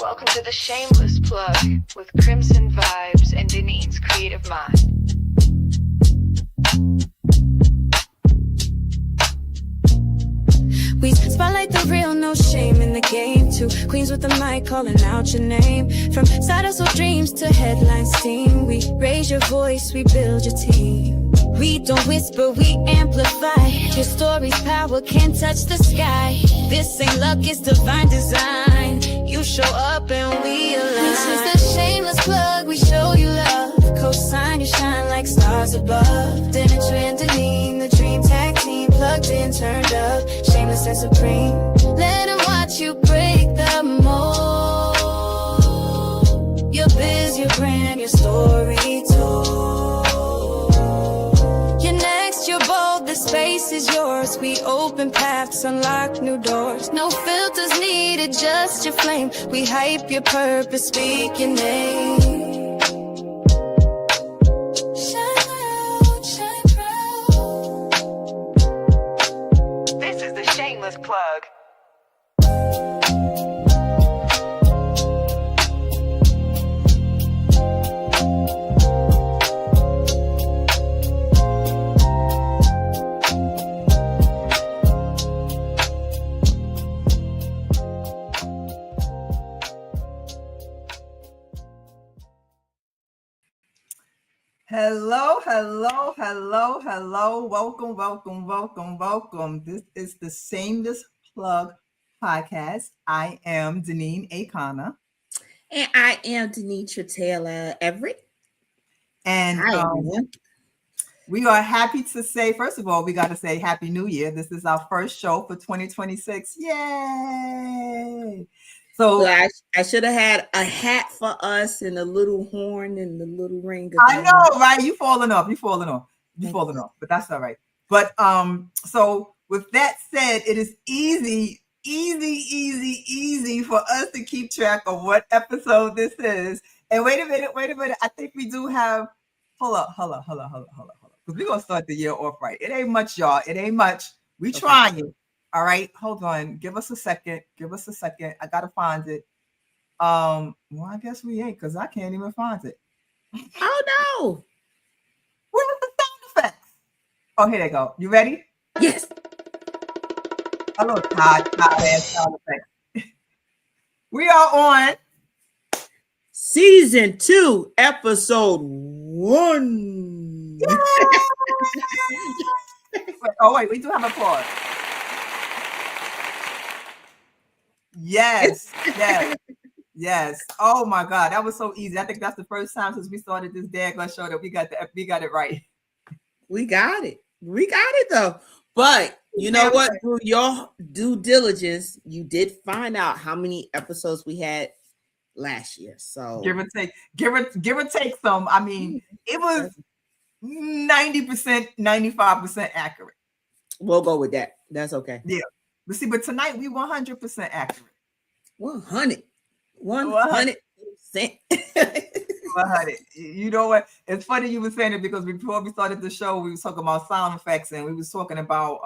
Welcome to the Shameless Plug with Crimson Vibes and Denise's Creative Mind. We spotlight the real, no shame in the game. Two queens with the mic calling out your name. From side hustle dreams to headline steam, we raise your voice, we build your team. We don't whisper, we amplify. Your story's power can't touch the sky. This ain't luck, it's divine design. You show up and we align. This is the Shameless Plug, we show you love. Co-sign, you shine like stars above. Dennis and Deneen, the dream tag team. Plugged in, turned up, shameless and supreme. Let them watch you break the mold. Your biz, your brand, your story told. You're next, you're bold, the space is yours. We open paths, unlock new doors. No filters needed, just your flame. We hype your purpose, speak your name. Plug. Hello, hello, hello, hello. Welcome, welcome, welcome, welcome. This is the Shameless Plug podcast. I am Deneen Akana. And I am Denitra Taylor Everett. And we are happy to say, first of all, we got to say Happy New Year. This is our first show for 2026. Yay! So I should have had a hat for us and a little horn and the little ring. I know, right? You falling off. But that's all right. But so with that said, it is easy for us to keep track of what episode this is. And wait a minute. I think we do have. Hold up. Because we're gonna start the year off right. It ain't much, y'all. It ain't much. We trying. All right, hold on. Give us a second. I gotta find it. Well, I guess we ain't because I can't even find it. Oh no! Where's the sound effects? Oh, here they go. You ready? Yes. A little tired sound effects. We are on season 2, episode 1. Wait, we do have a pause. Yes. Oh my God, that was so easy. I think that's the first time since we started this daggone show that we got it right. We got it though. But you know what? Through your due diligence, you did find out how many episodes we had last year. So give or take some. I mean, it was 90%, 95% accurate. We'll go with that. That's okay. Yeah. But tonight we 100% accurate. 100%. 100. You know what? It's funny you were saying it because before we started the show, we were talking about sound effects and we was talking about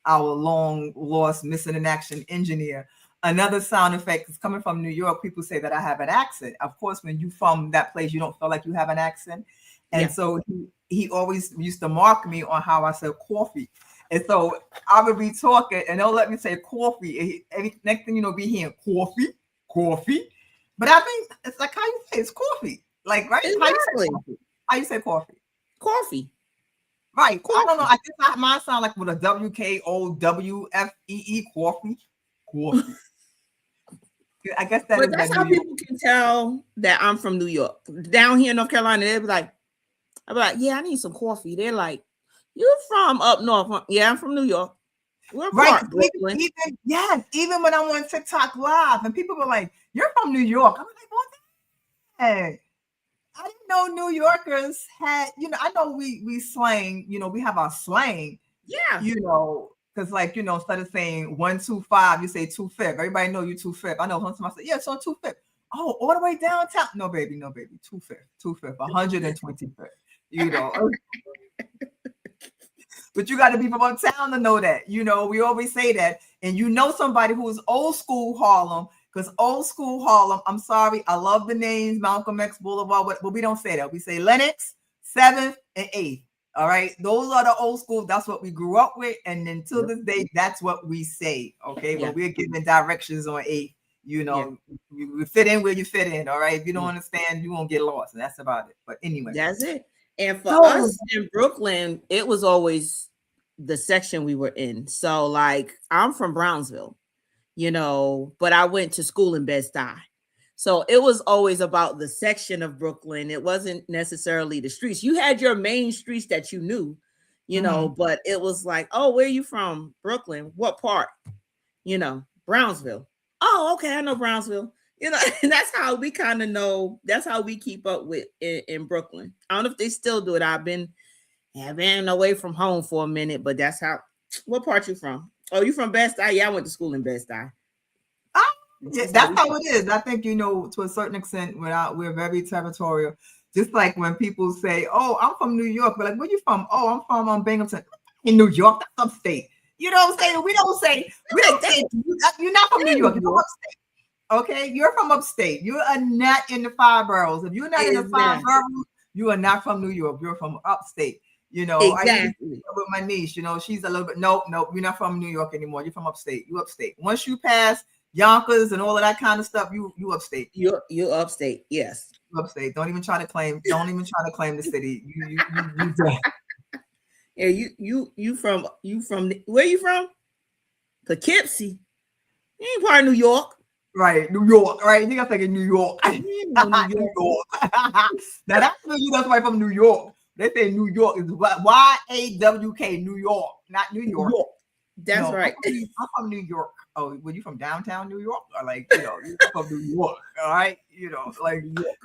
our long lost missing in action engineer. Another sound effect is coming from New York. People say that I have an accent. Of course, when you from that place, you don't feel like you have an accent. And so he always used to mark me on how I said coffee. And so I would be talking and they'll let me say coffee. Next thing you know, be hearing coffee. But I mean, it's like how you say it's coffee. Like, right? Exactly. How you say coffee? Coffee. Right. Coffee. I don't know. I guess mine sound like with a WKOWFEE coffee. I guess that's how people can tell that I'm from New York. Down here in North Carolina, I'll be like, yeah, I need some coffee. They're like, you're from up north. Yeah, I'm from New York. We're right. Even when I'm on TikTok live and people were like, you're from New York. I was like, what the heck? I didn't know New Yorkers had, I know we slang, we have our slang. Yeah. Because instead of saying 125, you say 2/5. Everybody know you 2/5. I know somebody say, yeah, it's on 2/5. Oh, all the way downtown. No, baby. 2/5, 125th. But you got to be from uptown to know that. We always say that. and you know somebody who is old school Harlem, because old school Harlem, I'm sorry, I love the names, Malcolm X Boulevard, but we don't say that. We say Lenox, 7th, and 8th. All right, those are the old school. That's what we grew up with, and then to this day, that's what we say. Okay, when we're giving directions on 8th, you know, you fit in where you fit in. All right, if you don't understand, you won't get lost, and that's about it. But anyway, that's it. And for us in Brooklyn, it was always the section we were in. So, like, I'm from Brownsville, you know, but I went to school in Bed-Stuy. So it was always about the section of Brooklyn. It wasn't necessarily the streets. You had your main streets that you knew, you know, but it was like, oh, where are you from? Brooklyn. What part? You know, Brownsville. Oh, okay, I know Brownsville. You know, and that's how we kind of know. That's how we keep up with in Brooklyn. I don't know if they still do it. I've been away from home for a minute, but that's how. What part you from? Oh, you from Bed-Stuy? Yeah, I went to school in Bed-Stuy. Yeah, that's how it is. I think, you know, to a certain extent, we're very territorial. Just like when people say, "Oh, I'm from New York," we're like, "Where you from?" "Oh, I'm from Binghamton." In New York, that's upstate. You know what I'm saying? We don't say you're not from New York. You're from upstate. Okay, you're from upstate. You are not in the 5 boroughs. If you're not in the 5 boroughs, you are not from New York. You're from upstate. You know, I with my niece. You know, she's a little bit. Nope, you're not from New York anymore. You're from upstate. You upstate. Once you pass Yonkers and all of that kind of stuff, you upstate. You upstate, yes. You upstate. Don't even try to claim the city. You Yeah, you from where you from? Poughkeepsie. You ain't part of New York. Right, New York, right? You gotta think of New York. New York. Now that's somebody from New York. They say New York is YAWK, New York, not New York. That's right. I'm from New York. Oh, were you from downtown New York? Or like, you know, you're from New York, all right? You know, like New York.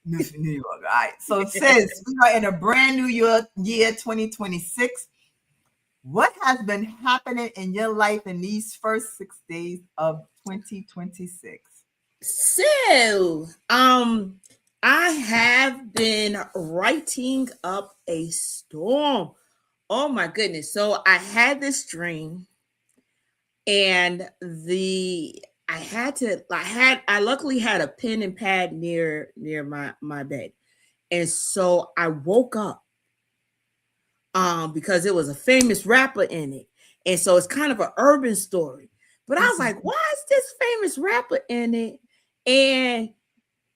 New York. All right. So since we are in a brand new year 2026, what has been happening in your life in these first 6 days of 2026? So, I have been writing up a storm. Oh my goodness. So I had this dream, and I luckily had a pen and pad near my bed. And so I woke up because it was a famous rapper in it. And so it's kind of an urban story. But I was like, why is this famous rapper in it? And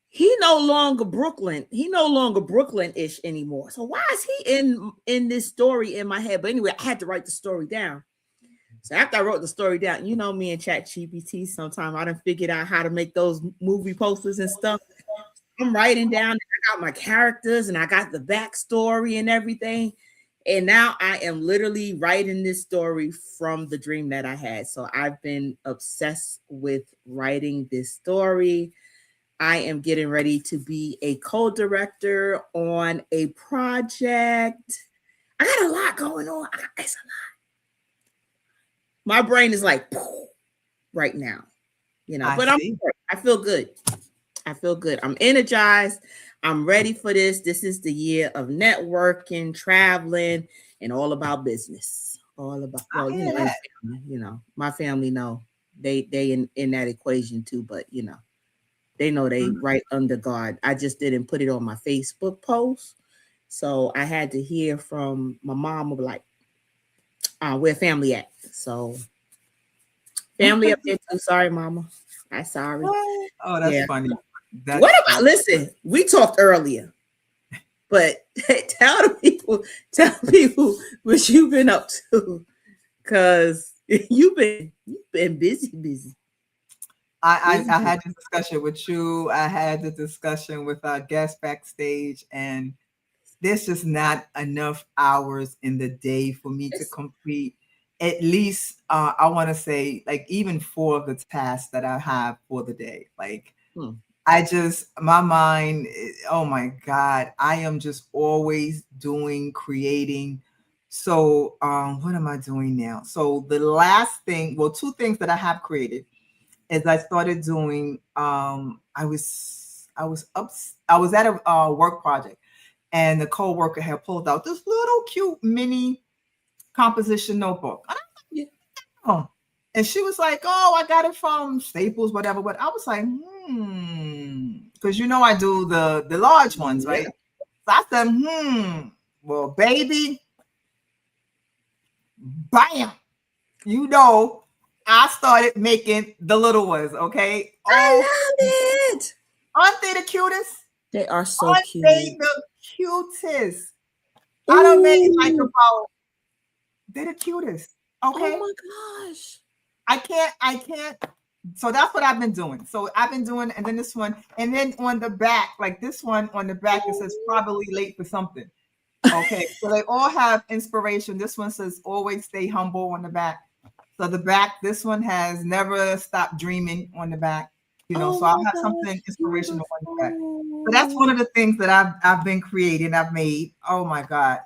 he no longer Brooklyn-ish anymore. So why is he in this story in my head? But anyway, I had to write the story down. So after I wrote the story down, you know me and ChatGPT, sometimes I done figured out how to make those movie posters and stuff. I'm writing down, I got my characters and I got the backstory and everything. And now I am literally writing this story from the dream that I had. So I've been obsessed with writing this story. I am getting ready to be a co-director on a project. I got a lot going on. It's a lot. My brain is like right now, you know, but I feel good. I feel good. I'm energized. I'm ready for this. This is the year of networking, traveling, and all about business. All about, you know, my family know they in that equation too, but you know, they know they right under God. I just didn't put it on my Facebook post. So I had to hear from my mom of like, where family at. So family up there too. Sorry, mama. I'm sorry. Oh, that's funny. What about, listen, we talked earlier, but tell people what you've been up to, because you've been busy. I had this discussion with you. I had the discussion with our guest backstage, and there's just not enough hours in the day for me to complete at least, I want to say, like, even 4 of the tasks that I have for the day. Like, my mind, oh my God, I am just always creating. So what am I doing now? So the last thing, 2 things that I have created is I started doing, I was at a work project, and the co-worker had pulled out this little cute mini composition notebook. And she was like, "Oh, I got it from Staples, whatever." But I was like, because I do the large ones, Yeah. right? So I said, well, baby, bam, I started making the little ones. Okay, I oh, love it. aren't they the cutest? They are so Aren't they cute. the cutest? I don't made like Ooh. about they're the cutest. Oh Okay, my gosh. I can't. So that's what I've been doing. So I've been doing, and then this one, and then on the back, like this one on the back, it says probably late for something. Okay, so they all have inspiration. This one says always stay humble on the back. So the back, this one has never stop dreaming on the back. Oh So I'll my have something gosh, inspirational on the back. So that's beautiful. one of the things that I've been creating. I've made. Oh my God.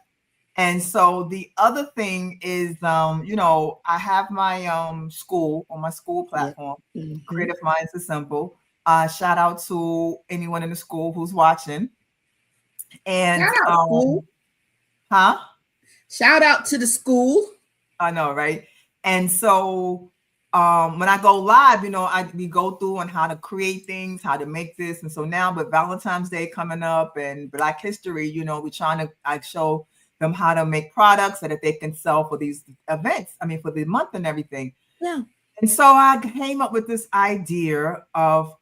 And so the other thing is, I have my school on my school Yeah. platform, Mm-hmm. Creative Minds Assemble. Shout out to anyone in the school who's watching. And Shout out school. huh? Shout out to the school. I know, right? And so when I go live, we go through on how to create things, how to make this. And so now with Valentine's Day coming up and Black History, I show them how to make products that they can sell for these events. I mean, for the month and everything. Yeah. And so I came up with this idea of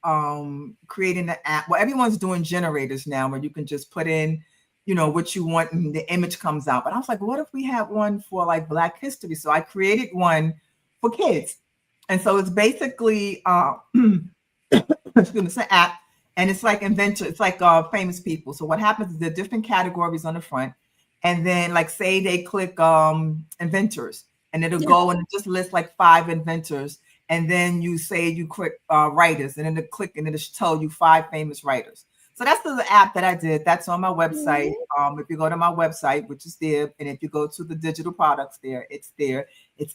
creating an app. Well, everyone's doing generators now where you can just put in, what you want and the image comes out. But I was like, what if we had one for like Black History? So I created one for kids. And so it's basically, it's an app and it's like inventor, it's like famous people. So what happens is there are different categories on the front. And then like say they click inventors and it'll go and it just lists like 5 inventors. And then you say you click writers and then it'll click and it'll tell you 5 famous writers. So that's the app that I did. That's on my website. If you go to my website, which is there, and if you go to the digital products there. It's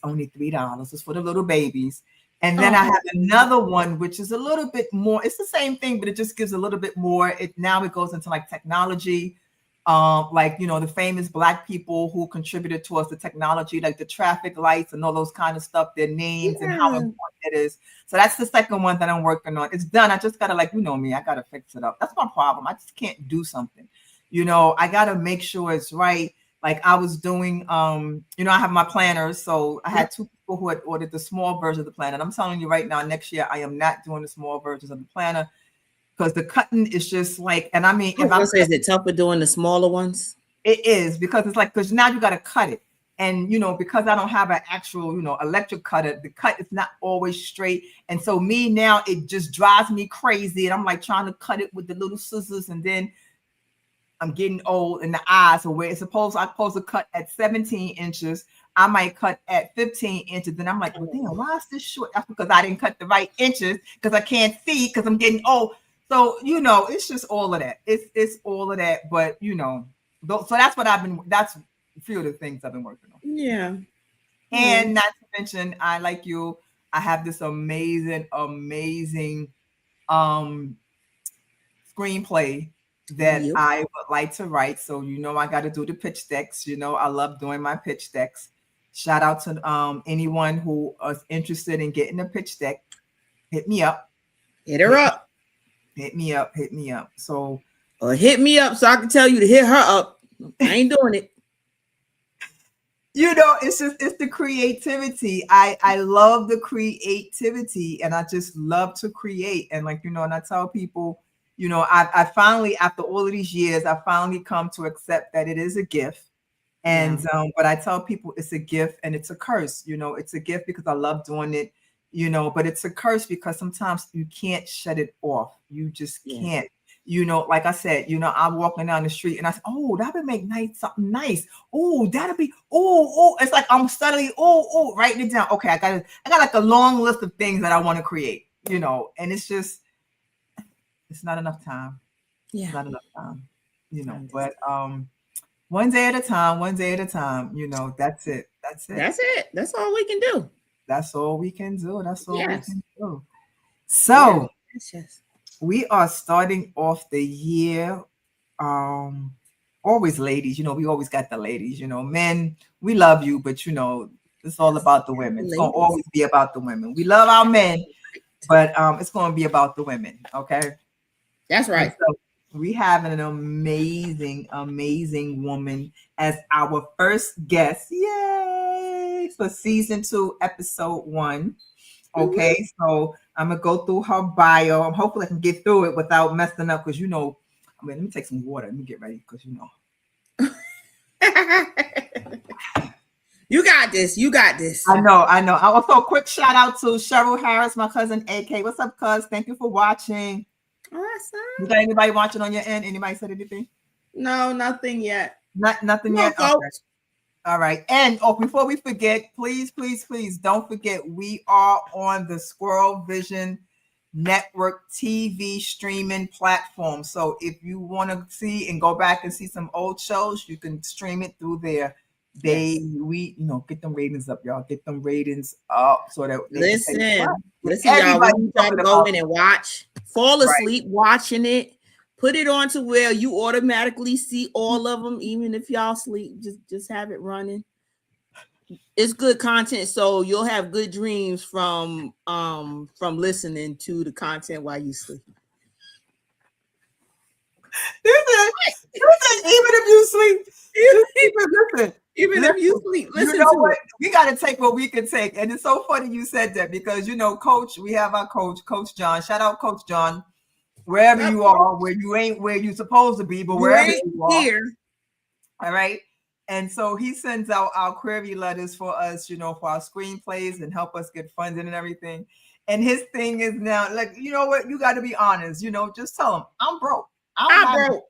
only $3. It's for the little babies. And then I have another one, which is a little bit more. It's the same thing, but it just gives a little bit more. It goes into like technology, the famous Black people who contributed towards the technology, like the traffic lights and all those kind of stuff, their names and how important it is. So that's the second one that I'm working on. It's done. I just gotta me. I gotta fix it up. That's my problem. I just can't do something. I gotta make sure it's right. Like I was doing, I have my planners. So I had 2 people who had ordered the small version of the planner. And I'm telling you right now, next year I am not doing the small versions of the planner because the cutting is just like, and I mean, I was gonna say, is it tougher doing the smaller ones? It is because it's like, because now you got to cut it. And, because I don't have an actual, electric cutter, the cut is not always straight. And so me now, it just drives me crazy. And I'm like trying to cut it with the little scissors. And then I'm getting old in the eyes. So where I'm supposed to cut at 17 inches, I might cut at 15 inches. Then I'm like, well, damn, why is this short? That's because I didn't cut the right inches because I can't see because I'm getting old. So, it's just all of that. It's all of that. But, so that's what that's a few of the things I've been working on. Yeah. And not to mention, I have this amazing screenplay that I would like to write. So, I got to do the pitch decks. I love doing my pitch decks. Shout out to anyone who is interested in getting a pitch deck. Hit me up. Hit her up. Hit me up. So, or hit me up so I can tell you to hit her up. I ain't doing it. It's the creativity. I love the creativity and I just love to create. And and I tell people, I finally, after all of these years, I finally come to accept that it is a gift. And, but I tell people it's a gift and it's a curse. It's a gift because I love doing it, but it's a curse because sometimes you can't shut it off. You just can't. Like I said, I'm walking down the street and I said, oh, that would make something nice. Oh, that'll be, it's like I'm suddenly, writing it down. Okay, I got like a long list of things that I want to create, and it's just, it's not enough time. Yeah. It's not enough time, but one day at a time, that's it. That's all we can do. That's all we can do. So we are starting off the year. Always ladies, we always got the ladies, men, we love you, but It's all about the women. It's gonna Ladies. always be about the women. We love our men, but it's gonna be about the women. Okay. That's And right. so we have an amazing, amazing woman as our first guest. Yay! For season 2, episode 1. Okay, so I'm gonna go through her bio. Hopefully I can get through it without messing up because let me take some water. Let me get ready because You got this. You got this. I know. I also a quick shout out to Cheryl Harris, my cousin AK. What's up, cuz? Thank you for watching. Awesome. You got anybody watching on your end? Anybody said anything? No, nothing yet. Nothing yet. Okay. All right. And before we forget, please don't forget we are on the Squirrel Vision Network TV streaming platform. So if you want to see and go back and see some old shows, you can stream it through there. We get them ratings up, y'all. Get them ratings up so that listen, y'all. Everybody We try to go in and watch, fall asleep watching it. Put it on to where you automatically see all of them, even if y'all sleep. Just have it running. It's good content, so you'll have good dreams from listening to the content while you sleep. Even if you sleep, listen. Even if you sleep, listen. You know what? We got to take what we can take, and it's so funny you said that because Coach. We have our Coach John. Shout out, Coach John. Wherever you are, where you ain't where you supposed to be, but wherever you are. Here. All right. And so he sends out our query letters for us, for our screenplays and help us get funding and everything. And his thing is now, like, you know what? You got to be honest, just tell him I'm broke. I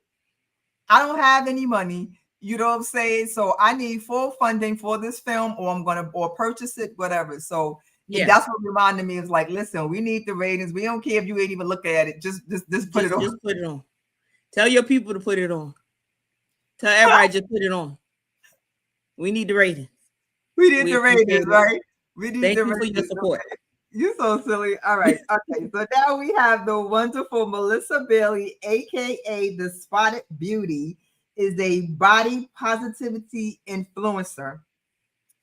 don't have any money. You know what I'm saying? So I need full funding for this film, or I'm gonna purchase it, whatever. So that's what reminded me is like, listen, we need the ratings. We don't care if you ain't even looking at it. Just put it on. Just put it on. Tell your people to put it on. Tell everybody just put it on. We need the ratings. We need the ratings, right? We need Thank the you for your support. Okay. You're so silly. All right. Okay. So now we have the wonderful Melissa Bailey, aka the Spotted Beauty, is a body positivity influencer,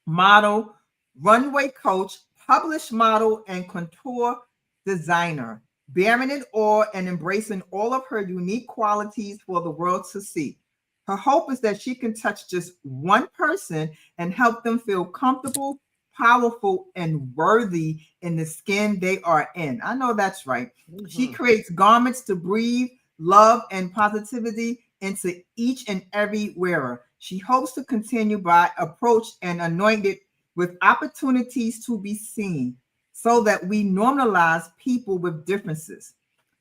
model, runway coach, published model, and couture designer, bearing it all and embracing all of her unique qualities for the world to see. Her hope is that she can touch just one person and help them feel comfortable, powerful, and worthy in the skin they are in. I know that's right. Mm-hmm. She creates garments to breathe love and positivity into each and every wearer. She hopes to continue by approach and anointed with opportunities to be seen so that we normalize people with differences,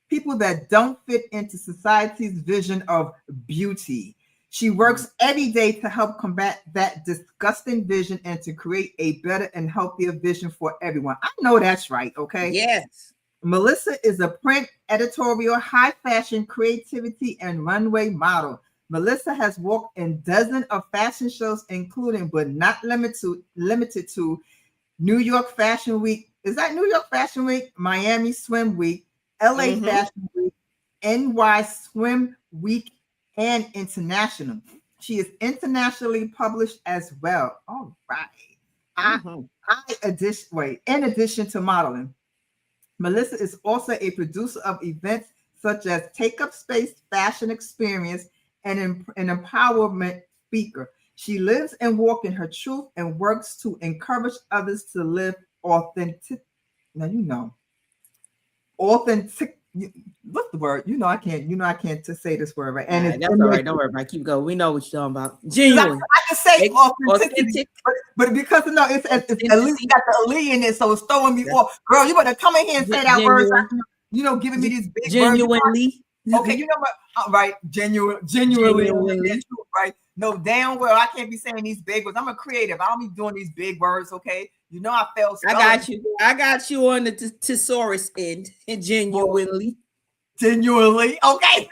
people that don't fit into society's vision of beauty. She works every day to help combat that disgusting vision and to create a better and healthier vision for everyone. I know that's right, okay? Yes. Melissa is a print, editorial, high fashion, creativity, and runway model. Melissa has walked in dozens of fashion shows, including but not limited to New York Fashion Week. Is that New York Fashion Week? Miami Swim Week, LA Fashion Week, NY Swim Week, and international. She is internationally published as well. All right. In addition to modeling, Melissa is also a producer of events such as Take Up Space Fashion Experience and an empowerment speaker. She lives and walks in her truth and works to encourage others to live authentic. Now authentic. What's the word? I can't to say this word right. And that's all right. Don't worry about it. Keep going. We know what you're talking about. Genuine. I can say authentic. But because it's at least got the Ali in it, so it's throwing me off. Girl, you better come in here and say that word. Giving me these big genuinely. Words. Okay, you know what? Right, genuinely. Right. No, damn well I can't be saying these big words. I'm a creative. I don't be doing these big words. Okay. I felt. I got you on the thesaurus end, and genuinely. Genuinely, okay.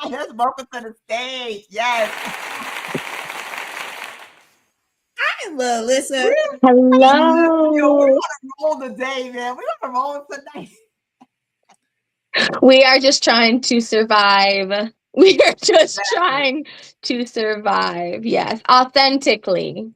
Let's welcome to the stage. Yes. Hi, Melissa. Hello. We're gonna roll today, man. We're gonna roll tonight. We are just trying to survive. We are just trying to survive. Yes, authentically.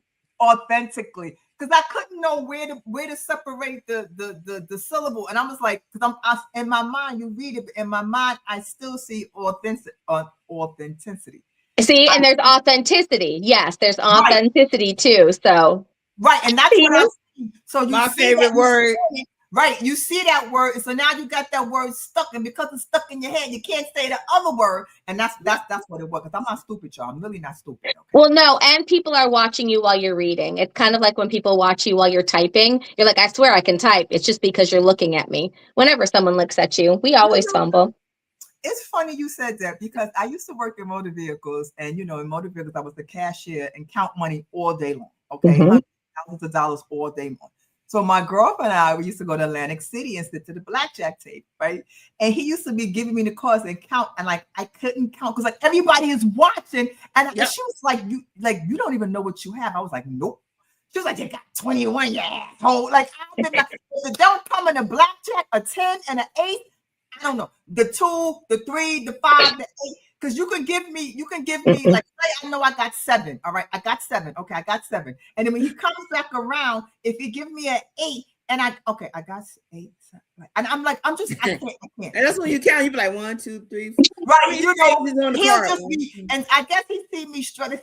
because I couldn't know where to separate the syllable, and I was like, because in my mind, you read it, but in my mind, I still see authenticity. See, and there's authenticity. Yes, there's Right, authenticity too. So right, and that's what I'm you. saying. So you My see favorite that word. right, you see that word, and so now you got that word stuck, and because it's stuck in your head, you can't say the other word, and that's what it was. Because I'm not stupid, y'all. I'm really not stupid. Okay? Well, no, and people are watching you while you're reading. It's kind of like when people watch you while you're typing. You're like, I swear I can type. It's just because you're looking at me. Whenever someone looks at you, we You always know, fumble. it's funny you said that because I used to work in motor vehicles, and in motor vehicles, I was the cashier and count money all day long. Okay, Mm-hmm. hundreds of thousands of dollars all day long. So my girlfriend and I, we used to go to Atlantic City and sit to the blackjack tape, right? And he used to be giving me the cards and count, and like I couldn't count because like everybody is watching, and she was like, you don't even know what you have." I was like, "Nope." She was like, "You got 21, you asshole." Like I did not. If it don't come in a blackjack, a 10 and an 8. I don't know, the 2, the 3, the 5, the 8, because you can give me like, I know I got 7. All right, I got 7. Okay, I got 7. And then when he comes back around, if he give me an 8, and I got 8, 7, and I'm like, I can't. And that's when you count. You be like 1, 2, 3, 4. Right, On the he'll card. just be, and I guess he see me struggling,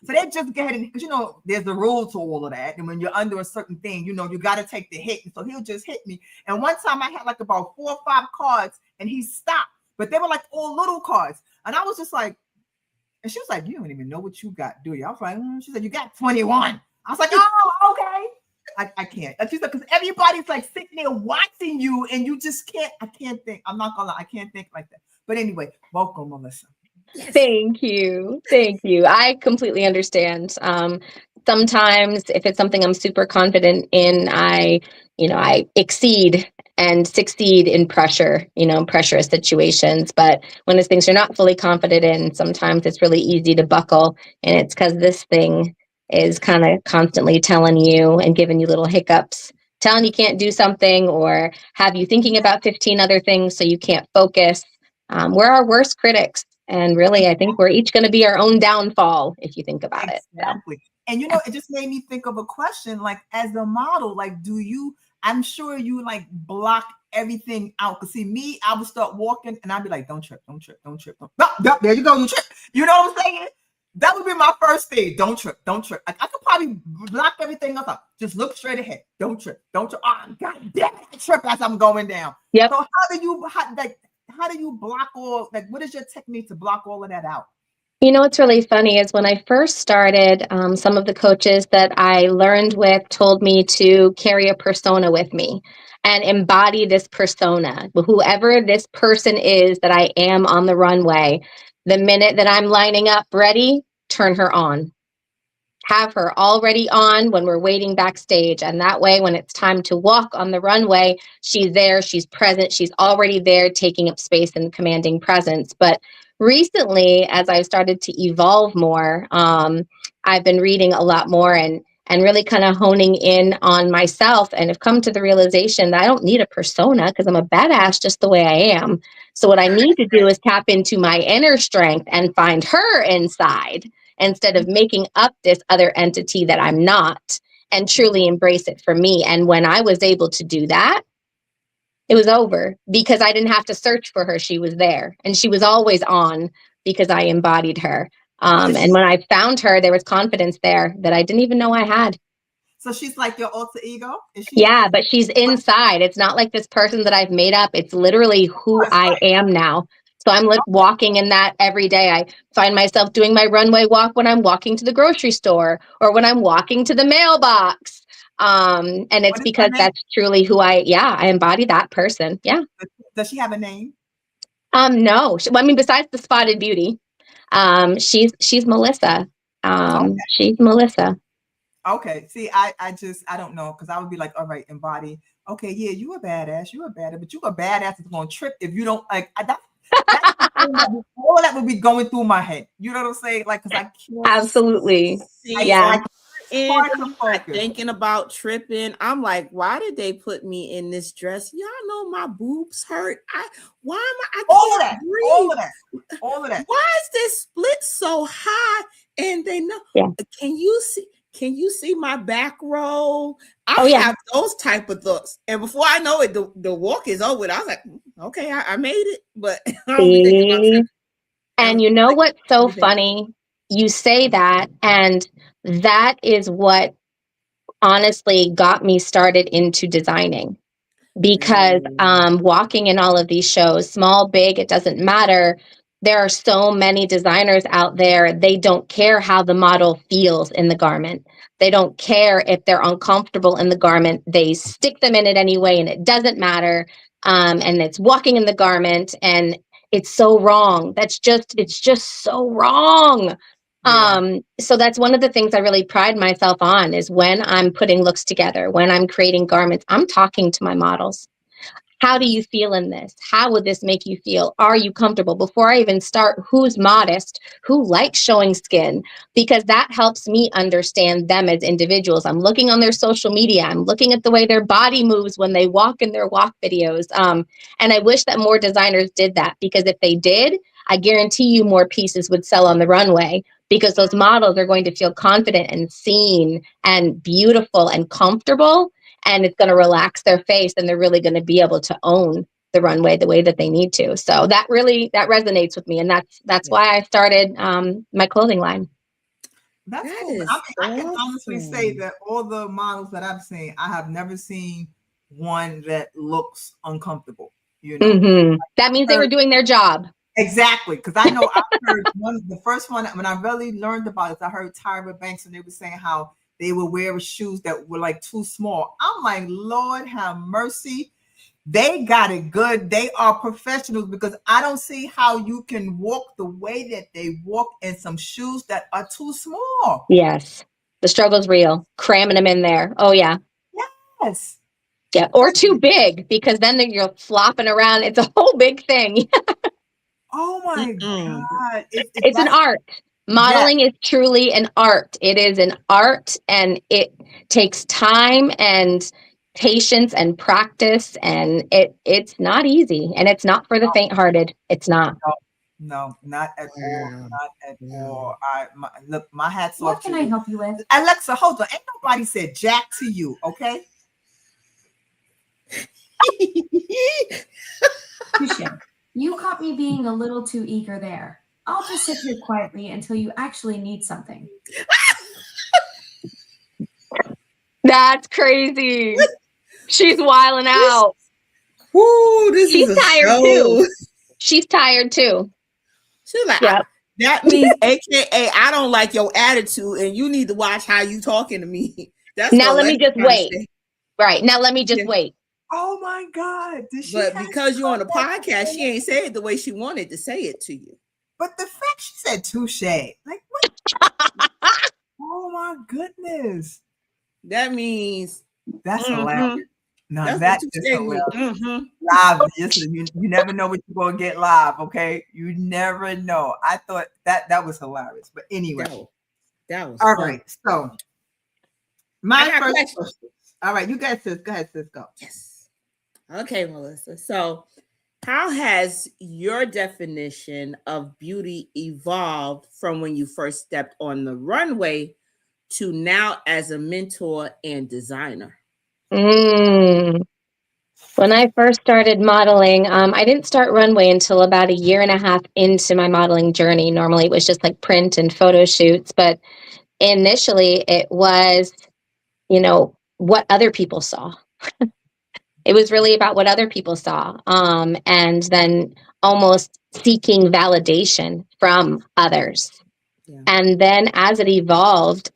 so they just go ahead and, because there's a rule to all of that, and when you're under a certain thing, you got to take the hit, and so he'll just hit me. And one time I had like about 4 or 5 cards, and he stopped, but they were like all little cards, and I was just like, and she was like, "You don't even know what you got, do you?" I was like, She said, "You got 21." I was like, "Oh, okay." I can't. She said, because everybody's like sitting there watching you, and you just can't. I can't think. I'm not gonna lie. I can't think like that. But anyway, welcome, Melissa. Yes. Thank you. I completely understand. Sometimes if it's something I'm super confident in, I exceed and succeed in pressurous situations. But when it's things you're not fully confident in, sometimes it's really easy to buckle. And it's because this thing is kind of constantly telling you and giving you little hiccups, telling you can't do something, or have you thinking about 15 other things so you can't focus. We're our worst critics. And really, I think we're each going to be our own downfall if you think about it. Exactly. So. And it just made me think of a question, like, as a model, like, I'm sure you like block everything out. Because see, me, I would start walking and I'd be like, don't trip. No, there you go, you trip. You know what I'm saying? That would be my first thing. Don't trip. I could probably block everything else up. Just look straight ahead. Don't trip. Oh, God damn it, I trip as I'm going down. Yep. So how do you block what is your technique to block all of that out? What's really funny is when I first started, some of the coaches that I learned with told me to carry a persona with me and embody this persona. Whoever this person is that I am on the runway, the minute that I'm lining up ready, turn her on. Have her already on when we're waiting backstage. And that way, when it's time to walk on the runway, she's there, she's present, she's already there, taking up space and commanding presence. But recently, as I've started to evolve more, I've been reading a lot more and really kind of honing in on myself, and have come to the realization that I don't need a persona because I'm a badass just the way I am. So what I need to do is tap into my inner strength and find her inside, instead of making up this other entity that I'm not, and truly embrace it for me. And when I was able to do that, it was over, because I didn't have to search for her. She was there, and she was always on because I embodied her. And when I found her, there was confidence there that I didn't even know I had. So she's like your alter ego? Yeah, but she's inside. It's not like this person that I've made up. It's literally who I am now. So I'm walking in that every day. I find myself doing my runway walk when I'm walking to the grocery store or when I'm walking to the mailbox. And it's because that's truly who I embody that person. Yeah. Does she have a name? No. Besides the Spotted Beauty, she's Melissa. She's Melissa. Okay. See, I don't know, because I would be like, all right, embody. Okay, yeah, you a badass, but you a badass that's gonna trip if you don't like that. All that would be going through my head. You know what I'm saying? Like, because I can't. Absolutely. Thinking about tripping, I'm like, why did they put me in this dress? Y'all know my boobs hurt. Why am I? All of that. Why is this split so high? And they know. Yeah. Can you see? can you see my back roll? I Oh, yeah. have those type of thoughts. And before I know it, the walk is over. I was like, okay, I made it. But I don't be thinking about See? it. And you know what's so funny? You say that, and that is what honestly got me started into designing. Because walking in all of these shows, small, big, it doesn't matter. There are so many designers out there. They don't care how the model feels in the garment. They don't care if they're uncomfortable in the garment. They stick them in it anyway, and it doesn't matter. And it's walking in the garment, and it's so wrong. It's just so wrong. So that's one of the things I really pride myself on is when I'm putting looks together, when I'm creating garments, I'm talking to my models. How do you feel in this? How would this make you feel? Are you comfortable? Before I even start, who's modest? Who likes showing skin? Because that helps me understand them as individuals. I'm looking on their social media. I'm looking at the way their body moves when they walk in their walk videos. And I wish that more designers did that, because if they did, I guarantee you more pieces would sell on the runway, because those models are going to feel confident and seen and beautiful and comfortable, and it's going to relax their face, and they're really going to be able to own the runway the way that they need to. So that resonates with me, and that's why I started my clothing line. That's cool. I can honestly say that all the models that I've seen, I have never seen one that looks uncomfortable. You know, that means they were doing their job. Exactly, because I know I heard the first one when I really learned about it. I heard Tyra Banks, and they were saying how they would wear shoes that were like too small. I'm like, Lord have mercy. They got it good. They are professionals, because I don't see how you can walk the way that they walk in some shoes that are too small. Yes. The struggle's real. Cramming them in there. Oh, yeah. Yes. Yeah. Or too big, because then you're flopping around. It's a whole big thing. Oh, my God. It's an art. Modeling is truly an art. It is an art, and it takes time and patience and practice, and it's not easy, and it's not for the faint-hearted. It's not. No, not at all. Not at all. Look, my hat's off. What can I help you with? Alexa, hold on. Ain't nobody said jack to you, okay? Touche. You caught me being a little too eager there. I'll just sit here quietly until you actually need something. That's crazy. She's wilding out. Woo, She's tired too. She's tired too. She's like, that means AKA I don't like your attitude, and you need to watch how you talking to me. That's now let me just wait. Right. Now let me just wait. Oh my God. But because you're on a podcast, she ain't say it the way she wanted to say it to you. But the fact she said touche, like what? Oh my goodness. That means that's hilarious. No, that's just hilarious. Live, you never know what you're gonna get live, okay? You never know. I thought that was hilarious. But anyway. That was all fun. right. So my first question. All right, you guys sis. Go ahead, sis. Go. Yes. Okay, Melissa. So how has your definition of beauty evolved from when you first stepped on the runway to now as a mentor and designer? When I first started modeling, I didn't start runway until about 1.5 years into my modeling journey. Normally it was just like print and photo shoots, but initially it was, what other people saw. It was really about what other people saw, and then almost seeking validation from others. Yeah. And then as it evolved,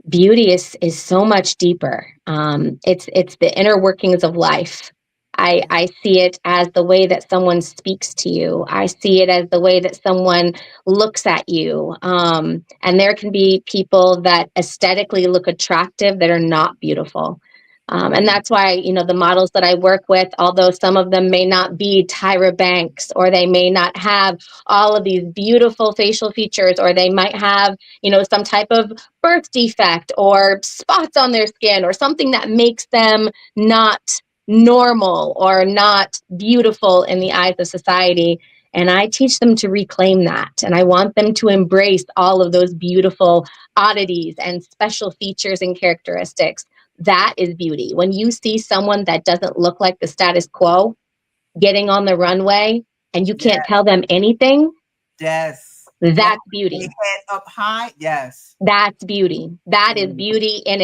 beauty is so much deeper. It's the inner workings of life. I see it as the way that someone speaks to you. I see it as the way that someone looks at you. And there can be people that aesthetically look attractive that are not beautiful. And that's why, the models that I work with, although some of them may not be Tyra Banks, or they may not have all of these beautiful facial features, or they might have, some type of birth defect or spots on their skin or something that makes them not normal or not beautiful in the eyes of society. And I teach them to reclaim that. And I want them to embrace all of those beautiful oddities and special features and characteristics. That is beauty. When you see someone that doesn't look like the status quo getting on the runway and you can't tell them anything, Yes. that's beauty. Head up high. Yes. That's beauty. That is beauty. And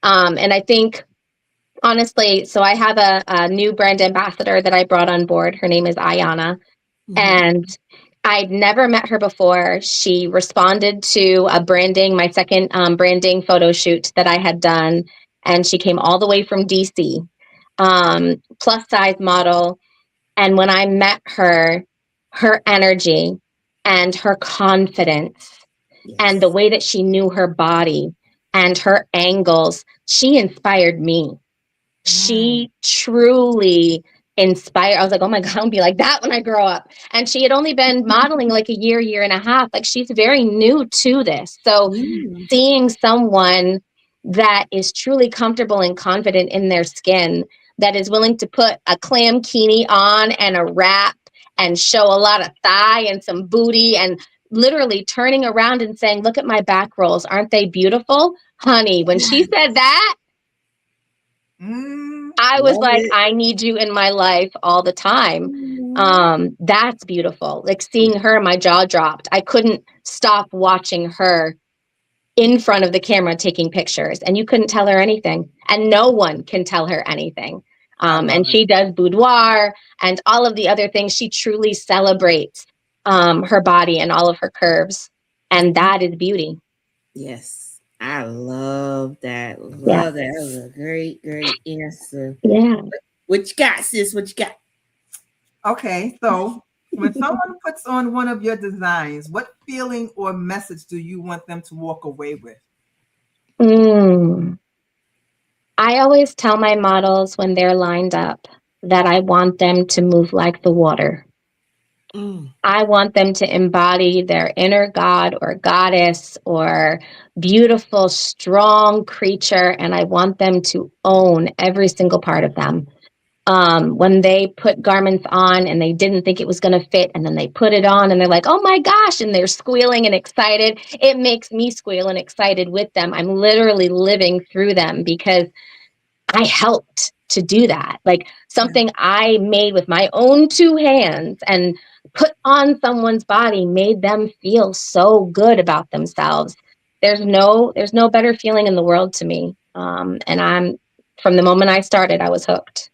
and I think, honestly, so I have a new brand ambassador that I brought on board. Her name is Ayana. And I'd never met her before. She responded to my second branding photo shoot that I had done. And she came all the way from DC, plus size model. And when I met her, her energy and her confidence and the way that she knew her body and her angles, she inspired me. She truly inspired. I was like, oh my God, I'll be like that when I grow up. And she had only been modeling like a year and a half. Like, she's very new to this. So seeing someone that is truly comfortable and confident in their skin, that is willing to put a clam bikini on and a wrap and show a lot of thigh and some booty and literally turning around and saying, look at my back rolls. Aren't they beautiful? Honey, when she said that, I was like, I need you in my life all the time. That's beautiful. Like, seeing her, my jaw dropped. I couldn't stop watching her in front of the camera taking pictures, and you couldn't tell her anything, and no one can tell her anything. And she does boudoir and all of the other things. She truly celebrates her body and all of her curves, and that is beauty. Yes. I love that. Love that. That was a great answer. Yeah. What you got, sis? What you got? Okay, so when someone puts on one of your designs, what feeling or message do you want them to walk away with? I always tell my models when they're lined up that I want them to move like the water. I want them to embody their inner god or goddess or beautiful, strong creature, and I want them to own every single part of them. When they put garments on and they didn't think it was going to fit, and then they put it on and they're like, oh my gosh, and they're squealing and excited. It makes me squeal and excited with them. I'm literally living through them because I helped to do that. Like, something I made with my own 2 hands and put on someone's body made them feel so good about themselves. There's no better feeling in the world to me. And from the moment I started, I was hooked.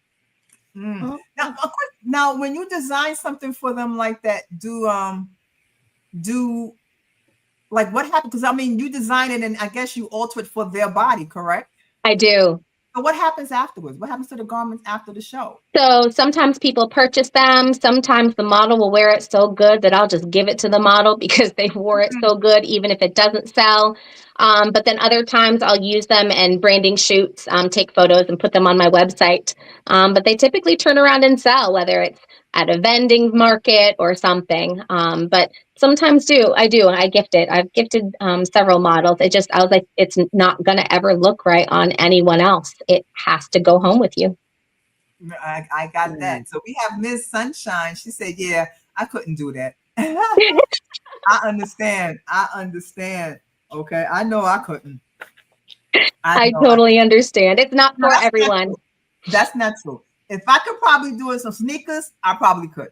Now, when you design something for them like that, do like, what happened? Because I mean, you design it and I guess you alter it for their body, correct? I do. So what happens afterwards? What happens to the garments after the show? So sometimes people purchase them. Sometimes the model will wear it so good that I'll just give it to the model because they wore it so good, even if it doesn't sell. But then other times I'll use them in branding shoots, take photos and put them on my website. But they typically turn around and sell, whether it's at a vending market or something. But sometimes I gift it. I've gifted several models. I was like, it's not going to ever look right on anyone else. It has to go home with you. I got that. So we have Ms. Sunshine. She said, yeah, I couldn't do that. I understand. Okay. I know I couldn't. I totally understand. It's not for everyone. That's not true. If I could probably do it some sneakers, I probably could.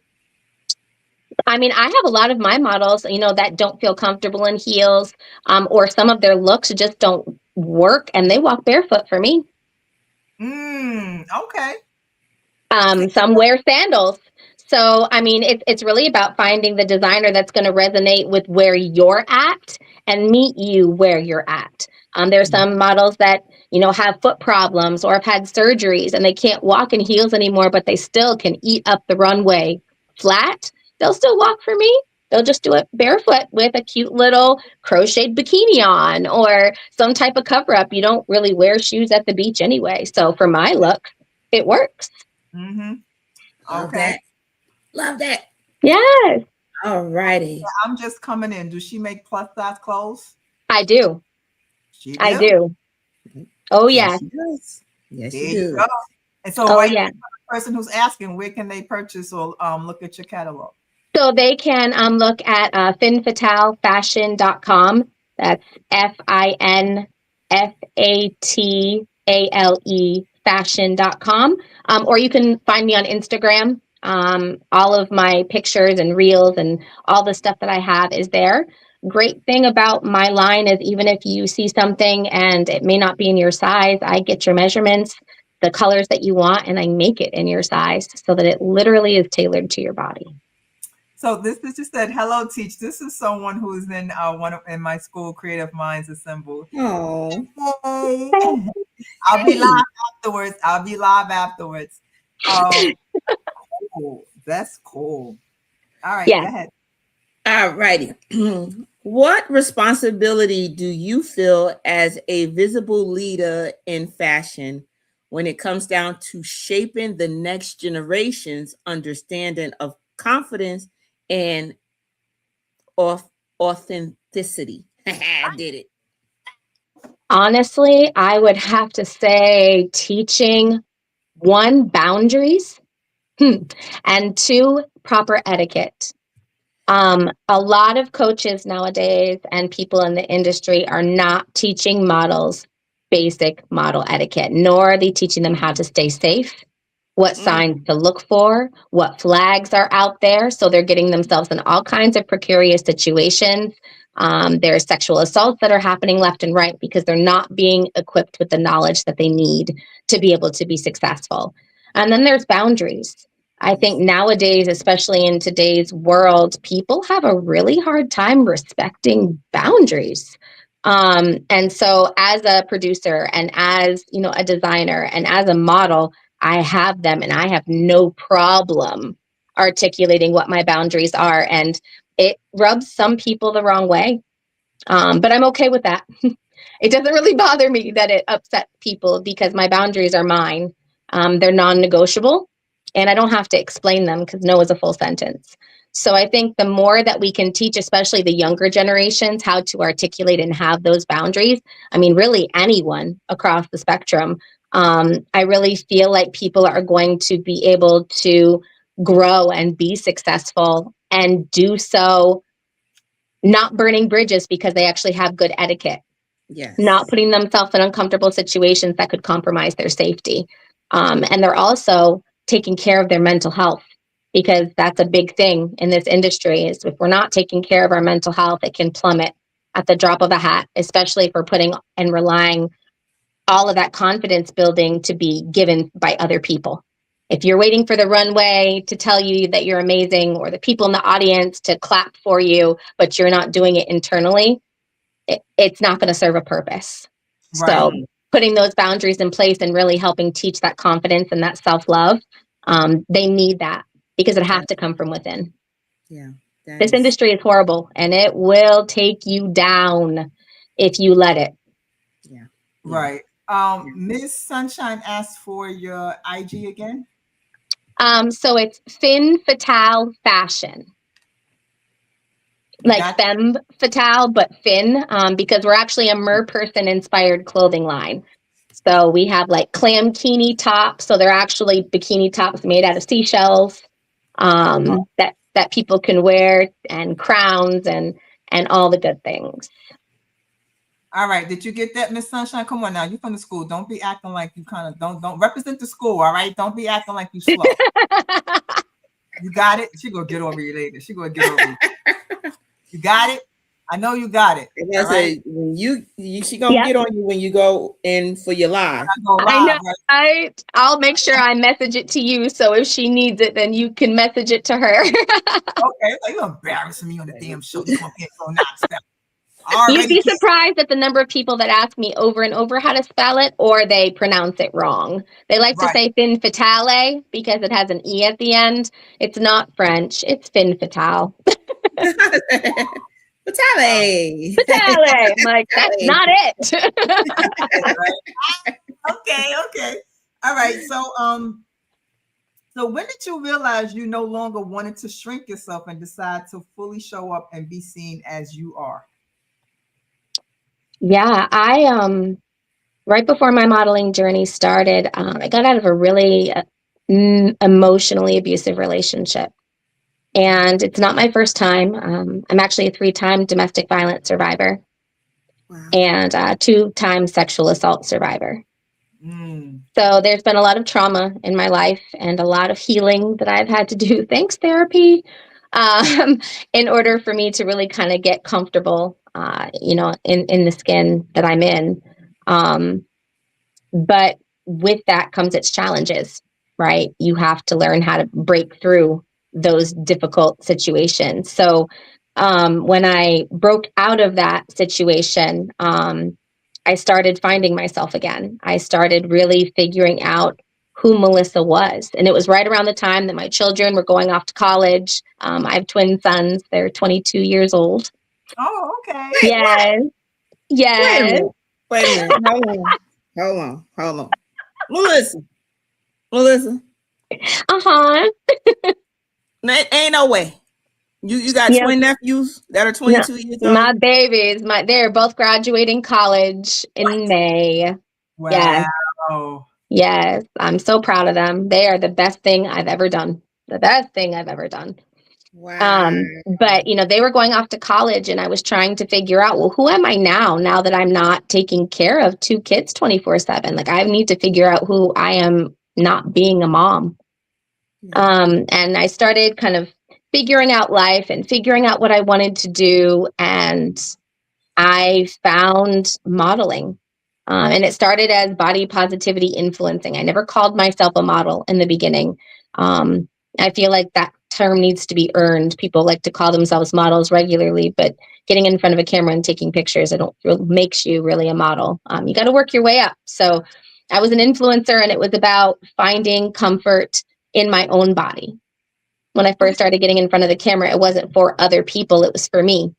I mean, I have a lot of my models, that don't feel comfortable in heels, or some of their looks just don't work, and they walk barefoot for me. Okay. Some wear sandals. So, I mean, it's really about finding the designer that's going to resonate with where you're at and meet you where you're at. There's some models that, have foot problems or have had surgeries and they can't walk in heels anymore, but they still can eat up the runway flat. They'll still walk for me. They'll just do it barefoot with a cute little crocheted bikini on or some type of cover up. You don't really wear shoes at the beach anyway. So for my look, it works. Okay. Love that. Yes. All righty. Yeah, I'm just coming in. Does she make plus size clothes? I do. I do. Oh, yeah. Yes, she does. And so the person who's asking, where can they purchase or look at your catalog? So they can look at finfatalfashion.com. That's FINFATALE fashion.com. Or you can find me on Instagram. All of my pictures and reels and all the stuff that I have is there. Great thing about my line is even if you see something and it may not be in your size, I get your measurements, the colors that you want, and I make it in your size so that it literally is tailored to your body. So this just said, "Hello, Teach." This is someone who is in in my school, Creative Minds Assembled. Oh, Hey. I'll be live afterwards. Cool. That's cool. All right, Yeah. go ahead. all righty. What responsibility do you feel as a visible leader in fashion when it comes down to shaping the next generation's understanding of confidence and authenticity? I did it. Honestly, I would have to say teaching one, boundaries, and two, proper etiquette. A lot of coaches nowadays and people in the industry are not teaching models basic model etiquette, nor are they teaching them how to stay safe, what signs to look for, what flags are out there. So they're getting themselves in all kinds of precarious situations. There's sexual assaults that are happening left and right because they're not being equipped with the knowledge that they need to be able to be successful. And then there's boundaries. I think nowadays, especially in today's world, people have a really hard time respecting boundaries. And so as a producer and as, a designer and as a model, I have them and I have no problem articulating what my boundaries are. And it rubs some people the wrong way. But I'm okay with that. It doesn't really bother me that it upsets people because my boundaries are mine. They're non-negotiable and I don't have to explain them because no is a full sentence. So I think the more that we can teach, especially the younger generations, how to articulate and have those boundaries, I mean, really anyone across the spectrum, I really feel like people are going to be able to grow and be successful and do so not burning bridges because they actually have good etiquette. Yes. Not putting themselves in uncomfortable situations that could compromise their safety. And they're also taking care of their mental health because that's a big thing in this industry is if we're not taking care of our mental health, it can plummet at the drop of a hat, especially if we're putting and relying all of that confidence building to be given by other people. If you're waiting for the runway to tell you that you're amazing or the people in the audience to clap for you, but you're not doing it internally, it's not going to serve a purpose. Right. So putting those boundaries in place and really helping teach that confidence and that self-love, they need that because it has to come from within. Yeah. This industry is horrible and it will take you down if you let it. Yeah. Right. Miss Sunshine asked for your IG again. So it's Fin Fatale Fashion. Like femme fatale, but fin, because we're actually a mer person inspired clothing line. So we have like clam bikini tops. So they're actually bikini tops made out of seashells that people can wear, and crowns and all the good things. All right. Did you get that, Miss Sunshine? Come on now. You from the school. Don't be acting like you kind of don't represent the school. All right. Don't be acting like you slow. You got it? She gonna get over you later. She gonna get over you. You got it? I know you got it. All right? When she gonna get on you when you go in for your live. I know, right? I'll make sure I message it to you. So if she needs it, then you can message it to her. Okay, like you're embarrassing me on the damn show. You come here so not spell. You'd be surprised at the number of people that ask me over and over how to spell it, or they pronounce it wrong. They like to say fin fatale because it has an E at the end. It's not French. It's fin fatale. Fatale. Fatale. I'm like, that's not it. Okay. All right. So when did you realize you no longer wanted to shrink yourself and decide to fully show up and be seen as you are? Yeah, I right before my modeling journey started, I got out of a really emotionally abusive relationship. And it's not my first time. I'm actually a 3-time domestic violence survivor. Wow. And 2-time sexual assault survivor. So there's been a lot of trauma in my life and a lot of healing that I've had to do, thanks therapy, in order for me to really kind of get comfortable, in the skin that I'm in. But with that comes its challenges, right? You have to learn how to break through those difficult situations. So when I broke out of that situation, I started finding myself again. I started really figuring out who Melissa was. And it was right around the time that my children were going off to college. I have twin sons. They're 22 years old. Oh, okay. Yes. Yes. Wait a minute. Hold on. Melissa. Uh-huh. Ain't no way. You got twin nephews that are 22 years old? My babies, they're both graduating college in May. Wow. Yes. I'm so proud of them. They are the best thing I've ever done. The best thing I've ever done. Wow. But they were going off to college and I was trying to figure out, well, who am I now that I'm not taking care of 2 kids 24/7? Like I need to figure out who I am not being a mom. And I started kind of figuring out life and figuring out what I wanted to do. And I found modeling. And it started as body positivity influencing. I never called myself a model in the beginning. I feel like that term needs to be earned. People like to call themselves models regularly, but getting in front of a camera and taking pictures, I don't feel makes you really a model. You got to work your way up. So I was an influencer and it was about finding comfort in my own body. When I first started getting in front of the camera, it wasn't for other people. It was for me.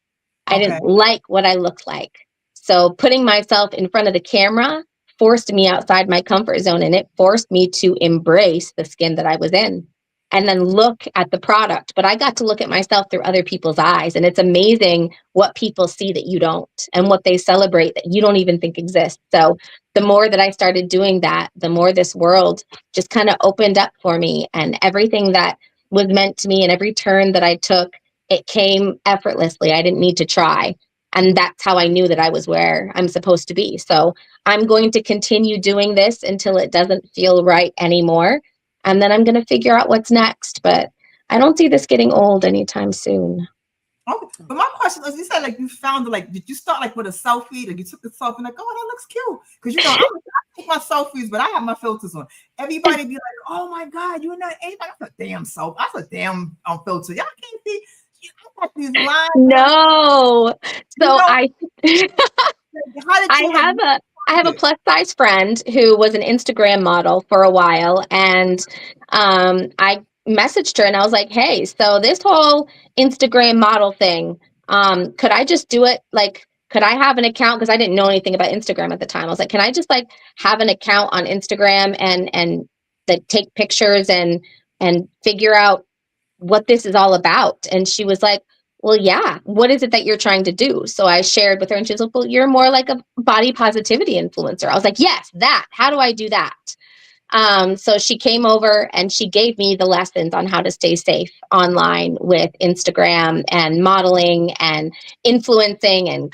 I didn't like what I looked like. So putting myself in front of the camera forced me outside my comfort zone, and it forced me to embrace the skin that I was in and then look at the product. But I got to look at myself through other people's eyes. And it's amazing what people see that you don't and what they celebrate that you don't even think exists. So the more that I started doing that, the more this world just kind of opened up for me, and everything that was meant to me and every turn that I took, it came effortlessly. I didn't need to try. And that's how I knew that I was where I'm supposed to be. So I'm going to continue doing this until it doesn't feel right anymore. And then I'm going to figure out what's next. But I don't see this getting old anytime soon. Okay. But my question is, you said like you found it, like, did you start like with a selfie? Like you took a selfie and like, oh, that looks cute. Because I take my selfies, but I have my filters on. Everybody be like, oh my God, you're not anybody. That's a damn selfie. That's a damn filter. Y'all can't see. I got these lines. No. So how did I have a plus size friend who was an Instagram model for a while, and I messaged her and I was like, hey, so this whole Instagram model thing, could I just do it? Like, could I have an account? Because I didn't know anything about Instagram at the time. I was like, can I just like have an account on Instagram and like take pictures and figure out what this is all about? And she was like, well, yeah, what is it that you're trying to do? So I shared with her and she was like, well, you're more like a body positivity influencer. I was like, yes, that. How do I do that? So she came over and she gave me the lessons on how to stay safe online with Instagram and modeling and influencing and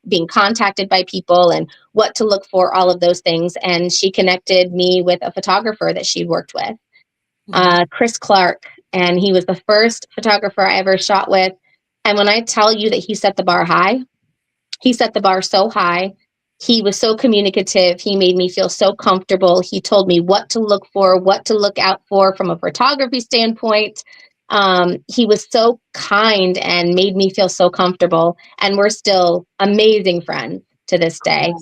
being contacted by people and what to look for, all of those things. And she connected me with a photographer that she worked with, Chris Clark. And he was the first photographer I ever shot with. And when I tell you that he set the bar high, he set the bar so high. He was so communicative. He made me feel so comfortable. He told me what to look for, what to look out for from a photography standpoint. He was so kind and made me feel so comfortable. And we're still amazing friends to this day.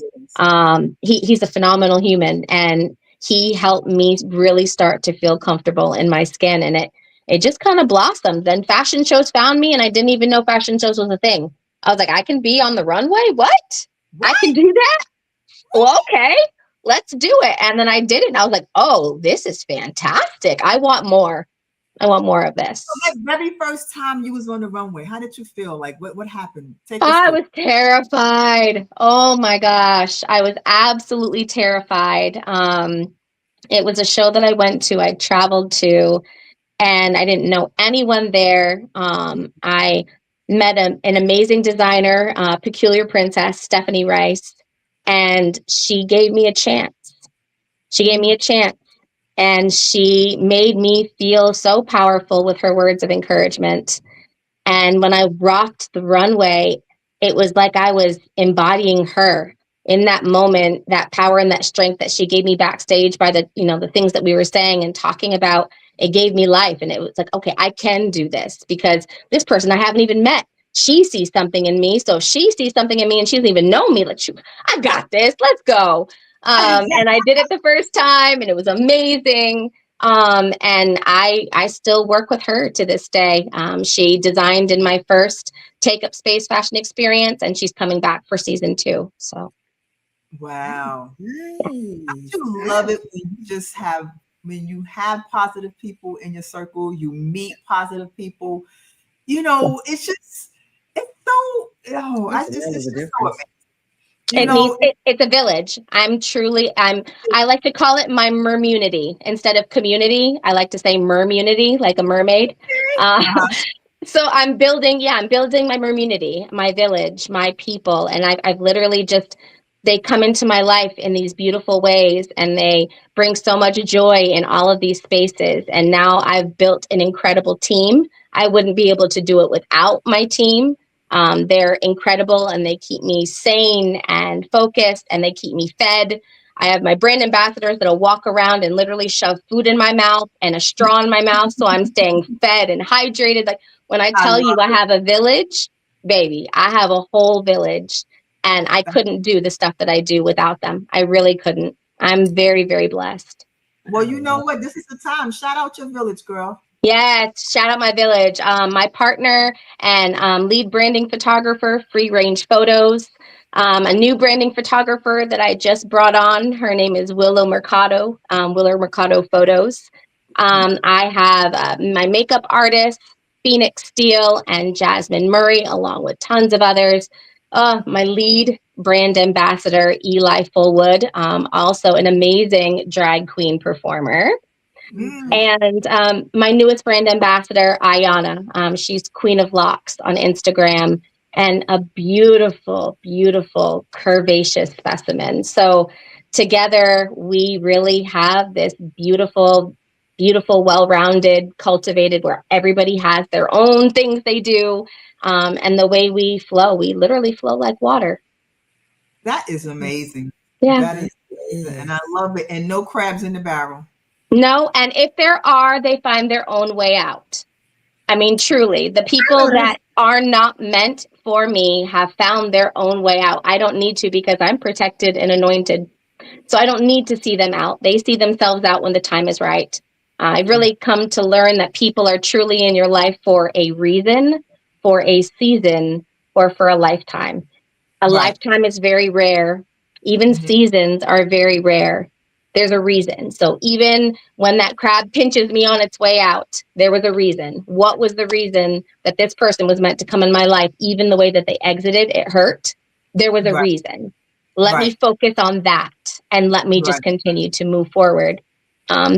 He's a phenomenal human, and he helped me really start to feel comfortable in my skin. And it just kind of blossomed. Then fashion shows found me, and I didn't even know fashion shows was a thing. I was like, I can be on the runway? What? I can do that? Well, okay, let's do it. And then I did it, and I was like, oh, this is fantastic. I want more. I want more of this. So like very first time you was on the runway, how did you feel? Like what happened? I was terrified. Oh my gosh. I was absolutely terrified. It was a show that I went to, I traveled to, and I didn't know anyone there. I met an amazing designer, Peculiar Princess, Stephanie Rice, and she gave me a chance. She gave me a chance, and she made me feel so powerful with her words of encouragement. And when I rocked the runway, it was like I was embodying her in that moment, that power and that strength that she gave me backstage by the, the things that we were saying and talking about. It gave me life. And it was like, okay, I can do this because this person I haven't even met, she sees something in me. So if she sees something in me and she doesn't even know me, like, I got this, let's go. And I did it the first time and it was amazing. And I still work with her to this day. She designed in my first Take Up Space fashion experience, and she's coming back for season 2. So, wow, Nice. you love it when you have positive people in your circle, you meet positive people. It's just it's so it's just so amazing. It's a village. I like to call it my mermunity instead of community. I like to say mermunity, like a mermaid. Uh-huh. So I'm building my mermunity, my village, my people. And I've literally they come into my life in these beautiful ways and they bring so much joy in all of these spaces. And now I've built an incredible team. I wouldn't be able to do it without my team. They're incredible and they keep me sane and focused and they keep me fed. I have my brand ambassadors that'll walk around and literally shove food in my mouth and a straw in my mouth. So I'm staying fed and hydrated. Like when I tell you I have a village, baby, I have a whole village and I couldn't do the stuff that I do without them. I really couldn't. I'm very, very blessed. Well, you know what? This is the time. Shout out your village, girl. Yes, shout out my village. My partner and lead branding photographer, Free Range Photos. A new branding photographer that I just brought on. Her name is Willow Mercado, Willow Mercado Photos. I have my makeup artist, Phoenix Steele, and Jasmine Murray, along with tons of others. My lead brand ambassador, Eli Fullwood, also an amazing drag queen performer. And my newest brand ambassador, Ayana. She's Queen of Locks on Instagram and a beautiful, beautiful curvaceous specimen. So together, we really have this beautiful, beautiful, well-rounded, cultivated, where everybody has their own things they do. And the way we flow, we literally flow like water. That is amazing. Yeah. That is, and I love it. And no crabs in the barrel. No, and if there are, they find their own way out. I mean, truly, the people that are not meant for me have found their own way out. I don't need to because I'm protected and anointed. So I don't need to see them out. They see themselves out when the time is right. I've really come to learn that people are truly in your life for a reason, for a season, or for a lifetime. A lifetime is very rare. Even seasons are very rare. There's a reason. So even when that crab pinches me on its way out, there was a reason. What was the reason that this person was meant to come in my life? Even the way that they exited, it hurt. There was a reason. Let me focus on that and let me just continue to move forward.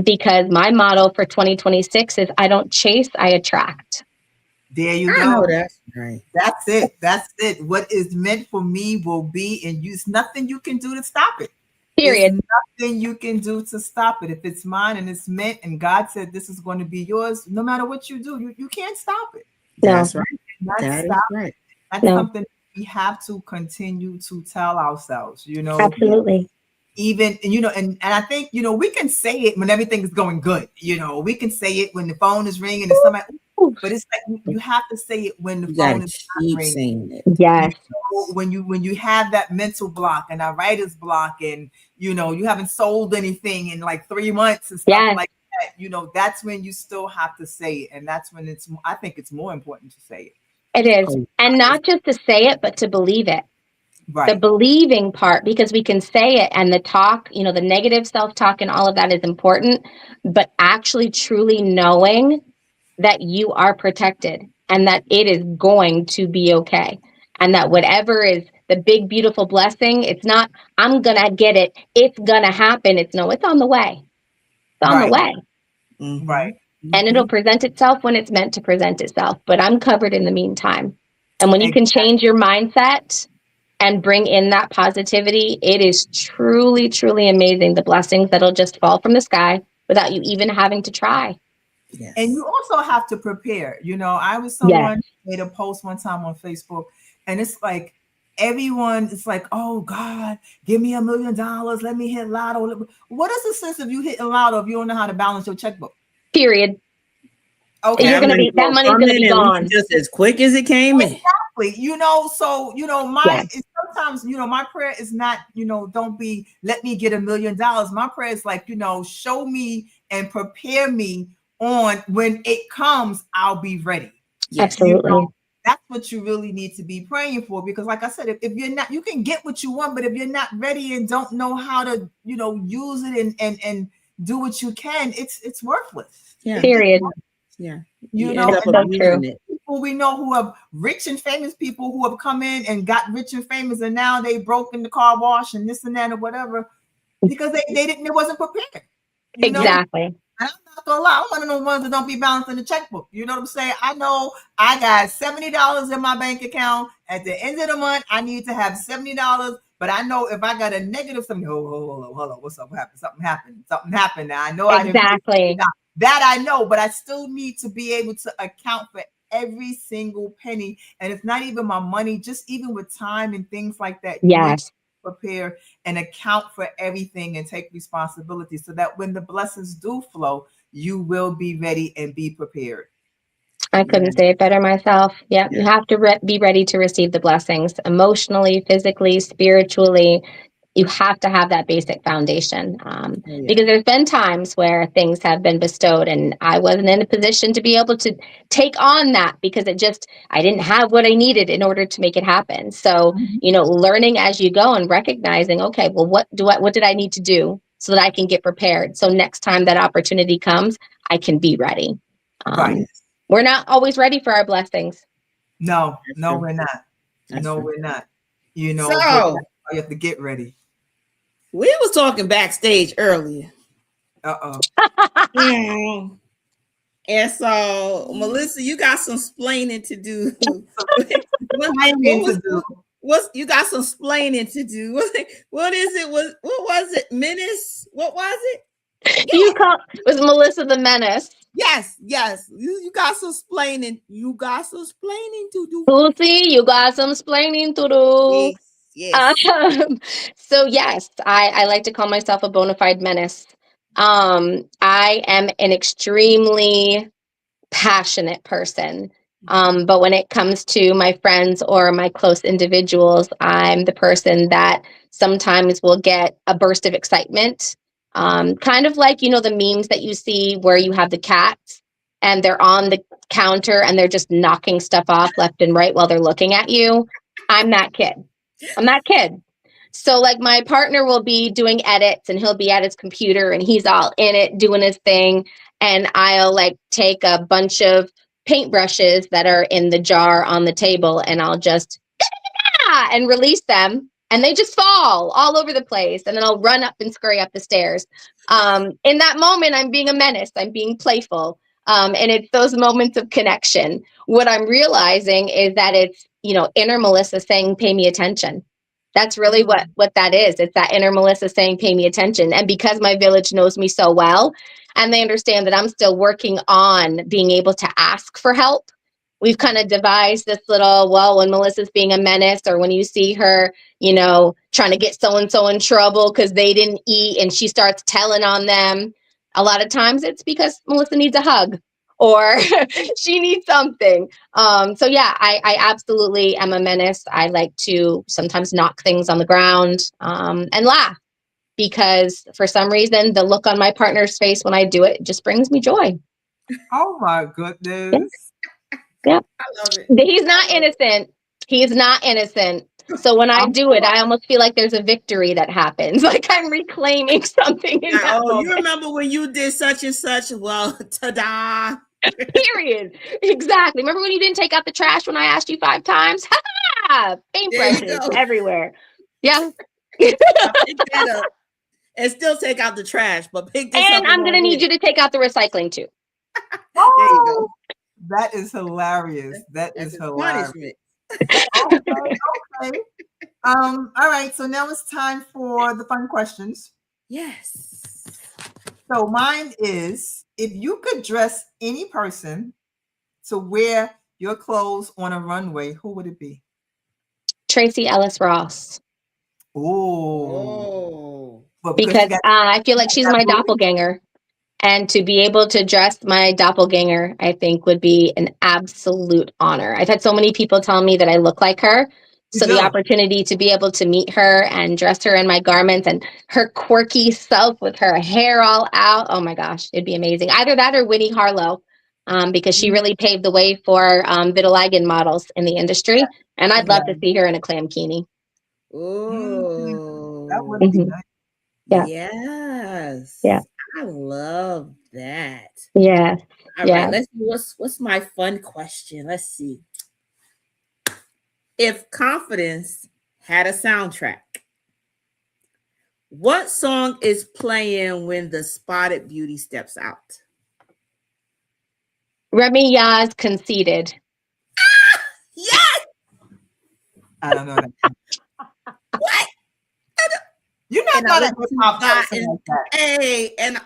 Because my motto for 2026 is I don't chase, I attract. There you go. That's right. That's it. That's it. What is meant for me will be, and there's nothing you can do to stop it. Period. There's nothing you can do to stop it. If it's mine and it's meant, and God said this is going to be yours, no matter what you do, you can't stop it. That's right. That's right. That's something we have to continue to tell ourselves, Absolutely. Even, and I think, we can say it when everything is going good. We can say it when the phone is ringing and somebody, but it's like you have to say it when the phone is not ringing. Yes. When you have that mental block and that writer's block and you haven't sold anything in like 3 months and stuff like that, that's when you still have to say it. And that's when I think it's more important to say it. It is. And not just to say it, but to believe it. Right. The believing part, because we can say it and the talk, the negative self-talk and all of that is important, but actually truly knowing that you are protected and that it is going to be okay. And that whatever is the big, beautiful blessing, it's not, I'm going to get it. It's going to happen. It's on the way. It's on the way. Right. and it'll present itself when it's meant to present itself. But I'm covered in the meantime. And when you can change your mindset and bring in that positivity, it is truly, truly amazing. The blessings that'll just fall from the sky without you even having to try. Yes. And you also have to prepare. You know, I was someone made a post one time on Facebook, and it's like everyone is like, oh God, give me $1 million. Let me hit lotto. What is the sense of you hitting lotto if you don't know how to balance your checkbook? Period. Okay. You're gonna be, that money's gonna be gone just as quick as it came in. Exactly. You know, so sometimes, my prayer is not, don't be, let me get $1 million. My prayer is like, show me and prepare me on when it comes, I'll be ready. Absolutely. That's what you really need to be praying for, because like I said, if you're not, you can get what you want, but if you're not ready and don't know how to, use it and do what you can, it's worthless. Yeah. Period. Yeah. That's so true. People we know who have rich and famous people who have come in and got rich and famous, and now they broke in the car wash and this and that or whatever, because they wasn't prepared. Exactly. And I'm not gonna lie, I'm one of those ones that don't be balancing the checkbook. You know what I'm saying? I know I got $70 in my bank account. At the end of the month, I need to have $70. But I know if I got a negative something, hold on, what's up? What happened? Something happened. Now I know exactly. That I know, but I still need to be able to account for every single penny. And it's not even my money, just even with time and things like that. Yes. Prepare and account for everything and take responsibility so that when the blessings do flow, you will be ready and be prepared. I couldn't say it better myself. Yeah. You have to be ready to receive the blessings emotionally, physically, spiritually. You have to have that basic foundation, because there's been times where things have been bestowed and I wasn't in a position to be able to take on that because I didn't have what I needed in order to make it happen. So, learning as you go and recognizing, okay, well, what did I need to do so that I can get prepared? So next time that opportunity comes, I can be ready. Right. We're not always ready for our blessings. No, we're not. We're not. So you have to get ready. We was talking backstage earlier. And so, Melissa, you got some splaining to do. You got some splaining to do. What is it? What was it? Menace? What was it? Was Melissa the Menace? Yes. You got some splaining. You got some splaining to do. Lucy, you got some splaining to do. Yes. So yes, I like to call myself a bona fide menace. I am an extremely passionate person. But when it comes to my friends or my close individuals, I'm the person that sometimes will get a burst of excitement. Kind of like, the memes that you see where you have the cats and they're on the counter and they're just knocking stuff off left and right while they're looking at you. I'm that kid. So like my partner will be doing edits and he'll be at his computer and he's all in it doing his thing. And I'll like take a bunch of paintbrushes that are in the jar on the table and I'll just and release them. And they just fall all over the place. And then I'll run up and scurry up the stairs. In that moment, I'm being a menace. I'm being playful. And it's those moments of connection. What I'm realizing is that it's, inner Melissa saying, pay me attention. That's really what that is. It's that inner Melissa saying, pay me attention. And because my village knows me so well, and they understand that I'm still working on being able to ask for help, we've kind of devised this little, when Melissa's being a menace or when you see her, trying to get so-and-so in trouble because they didn't eat and she starts telling on them. A lot of times it's because Melissa needs a hug or she needs something. So yeah, I absolutely am a menace. I like to sometimes knock things on the ground and laugh because for some reason, the look on my partner's face when I do it just brings me joy. Oh my goodness. Yeah. I love it. He's not innocent. He's not innocent. So when I do it, I almost feel like there's a victory that happens. Like I'm reclaiming something. You remember when you did such and such? Well, ta-da. Period. Exactly. Remember when you didn't take out the trash when I asked you 5 times? Paintbrushes everywhere. Yeah. Pick that up and still take out the trash, but pick this up. And I'm going to need you to take out the recycling too. There you go. That is hilarious. That That's is his hilarious. punishment. Okay. All right. So now it's time for the fun questions. Yes. So mine is, if you could dress any person to wear your clothes on a runway, who would it be? Tracy Ellis Ross. Oh, Oh. but because Because I feel like she's that my booty. doppelganger. And to be able to dress my doppelganger, I think would be an absolute honor. I've had so many people tell me that I look like her. You So the do. opportunity to be able to meet her and dress her in my garments and her quirky self with her hair all out. Oh my gosh, it'd be amazing. Either that or Winnie Harlow, because she really paved the way for vitiligo models in the industry. And I'd love to see her in a clamkini. That would Oh. be Mhm. nice. Yeah. Yes. Yeah. I love that. Yeah. All Yeah. right, let's see what's my fun question. Let's see. If confidence had a soundtrack, what song is playing when the spotted beauty steps out? Remy Yaz Conceited. Yes. I don't know that. What? You're not And I not a listen hip to hop God person and like that. hey, and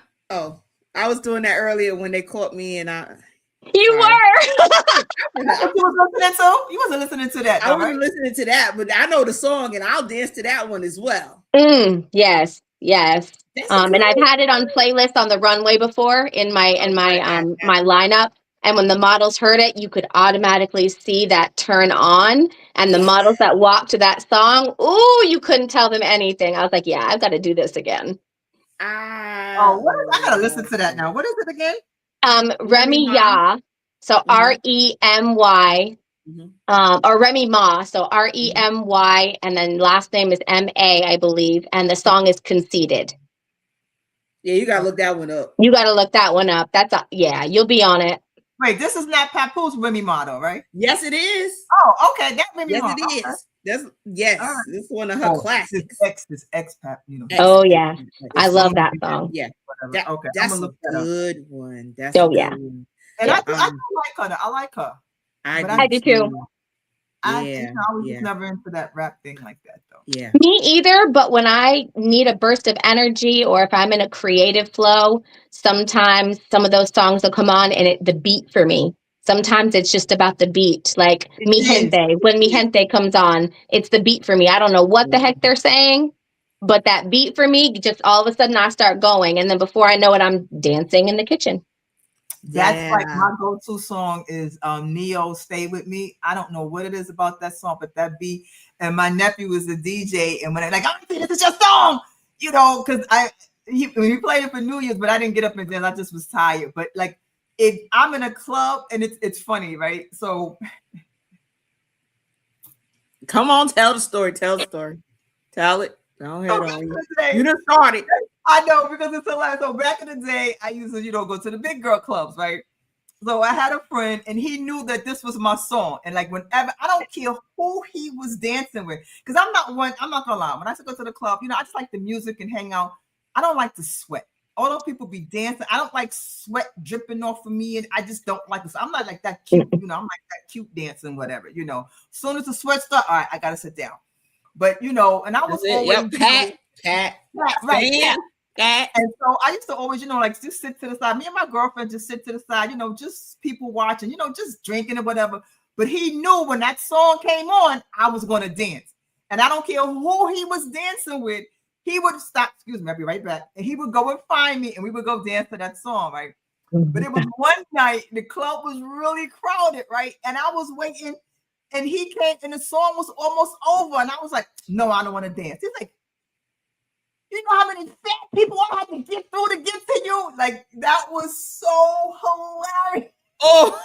I was doing that earlier when they caught me, and You sorry. were. That's what you was listening to? You wasn't listening to that, I though, wasn't right? listening to that, but I know the song, and I'll dance to that one as well. Yes, yes. That's a And good I've one. had it on playlist on the runway before in my Oh, gotta add that. my lineup. And when the models heard it, you could automatically see that turn on. And the models that walked to that song, ooh, you couldn't tell them anything. I was like, yeah, I've got to do this again. Oh, I what is, I gotta listen love to that it. now. What is it again? Remy Ma. Ya, so Mhm. Remy, Mhm. or Remy Ma, so Remy, and then last name is Ma, I believe, and the song is Conceited. Yeah, you gotta look that one up. You got to look that one up. Yeah, you'll be on it. Wait, this is not Papoose Remy model, right? Yes, it is. Oh, okay, that Remy Yes, model. it is. That's yes. All right. This is one of her Oh, classics. this ex Pap, you know. Oh yeah, I It's love one- that song. Yeah, Whatever. Okay, I'm that's gonna a look that up. good one. That's a Oh good yeah, one. And yeah. I do like her. I like her. I But do I do too. I Yeah, was yeah, just never into that rap thing like that, though. yeah. Me either, but when I need a burst of energy or if I'm in a creative flow, sometimes some of those songs will come on and the beat for me. Sometimes it's just about the beat. Like It Mi is. Gente, when Mi Gente comes on, it's the beat for me. I don't know what the heck they're saying, but that beat for me, just all of a sudden I start going. And then before I know it, I'm dancing in the kitchen. That's like Yeah. my go-to song is Neo Stay With Me. I don't know what it is about that song, but that beat. And my nephew was a DJ, and when I like, oh, this is your song, you know, because he played it for New Year's, but I didn't get up and dance. I just was tired. But like, if I'm in a club, and it's funny, right? So Come on, tell the story. Tell the story. Tell it. Go ahead on you. today, You done started. I know, because it's hilarious. So back in the day, I used to, go to the big girl clubs, right? So I had a friend, and he knew that this was my song. And like, whenever, I don't care who he was dancing with, because I'm not gonna lie. When I go to the club, I just like the music and hang out. I don't like to sweat. Although people be dancing, I don't like sweat dripping off of me, and I just don't like this. I'm not like that cute, I'm like that cute dancing, whatever, As soon as the sweat starts, all right, I gotta sit down. But and I was always Yep. Pat. right. Stand. Pat. And so I used to always, like, just sit to the side. Me and my girlfriend just sit to the side, just people watching, just drinking or whatever. But he knew when that song came on, I was going to dance. And I don't care who he was dancing with, he would stop. Excuse me, I'll be right back. And he would go and find me, and we would go dance to that song, right? But it was one night, the club was really crowded, right? And I was waiting, and he came, and the song was almost over. And I was like, no, I don't want to dance. He's like, you know how many fat people I had to get through to get to you? Like, that was so hilarious. Oh,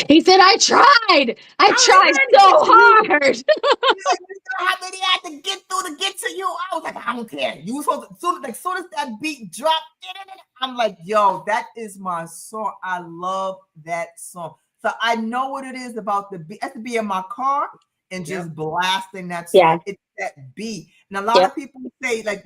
He said, I tried so hard. He's like, you know how many I had to get through to get to you? I was like, I don't care. You supposed to, soon as that beat dropped, I'm like, yo, that is my song. I love that song. So I know what it is about the beat. I have to be in my car and just blasting that song. Yeah. It's that beat. And a lot of people say, like,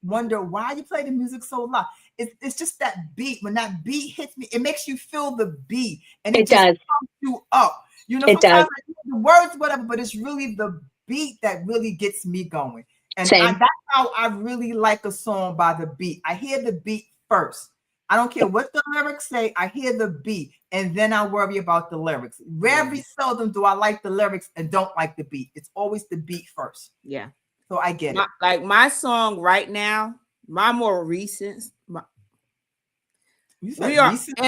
wonder why you play the music so loud. It's just that beat. When that beat hits me, it makes you feel the beat, and it just does. pumps you up. You know, It does. sometimes I hear the words, whatever, but it's really the beat that really gets me going. And Same. that's how I really like a song, by the beat. I hear the beat first. I don't care what the lyrics say. I hear the beat, and then I worry about the lyrics. Very seldom do I like the lyrics and don't like the beat. It's always the beat first. Yeah. So I get it. Like my song right now, my more recent. We are recent?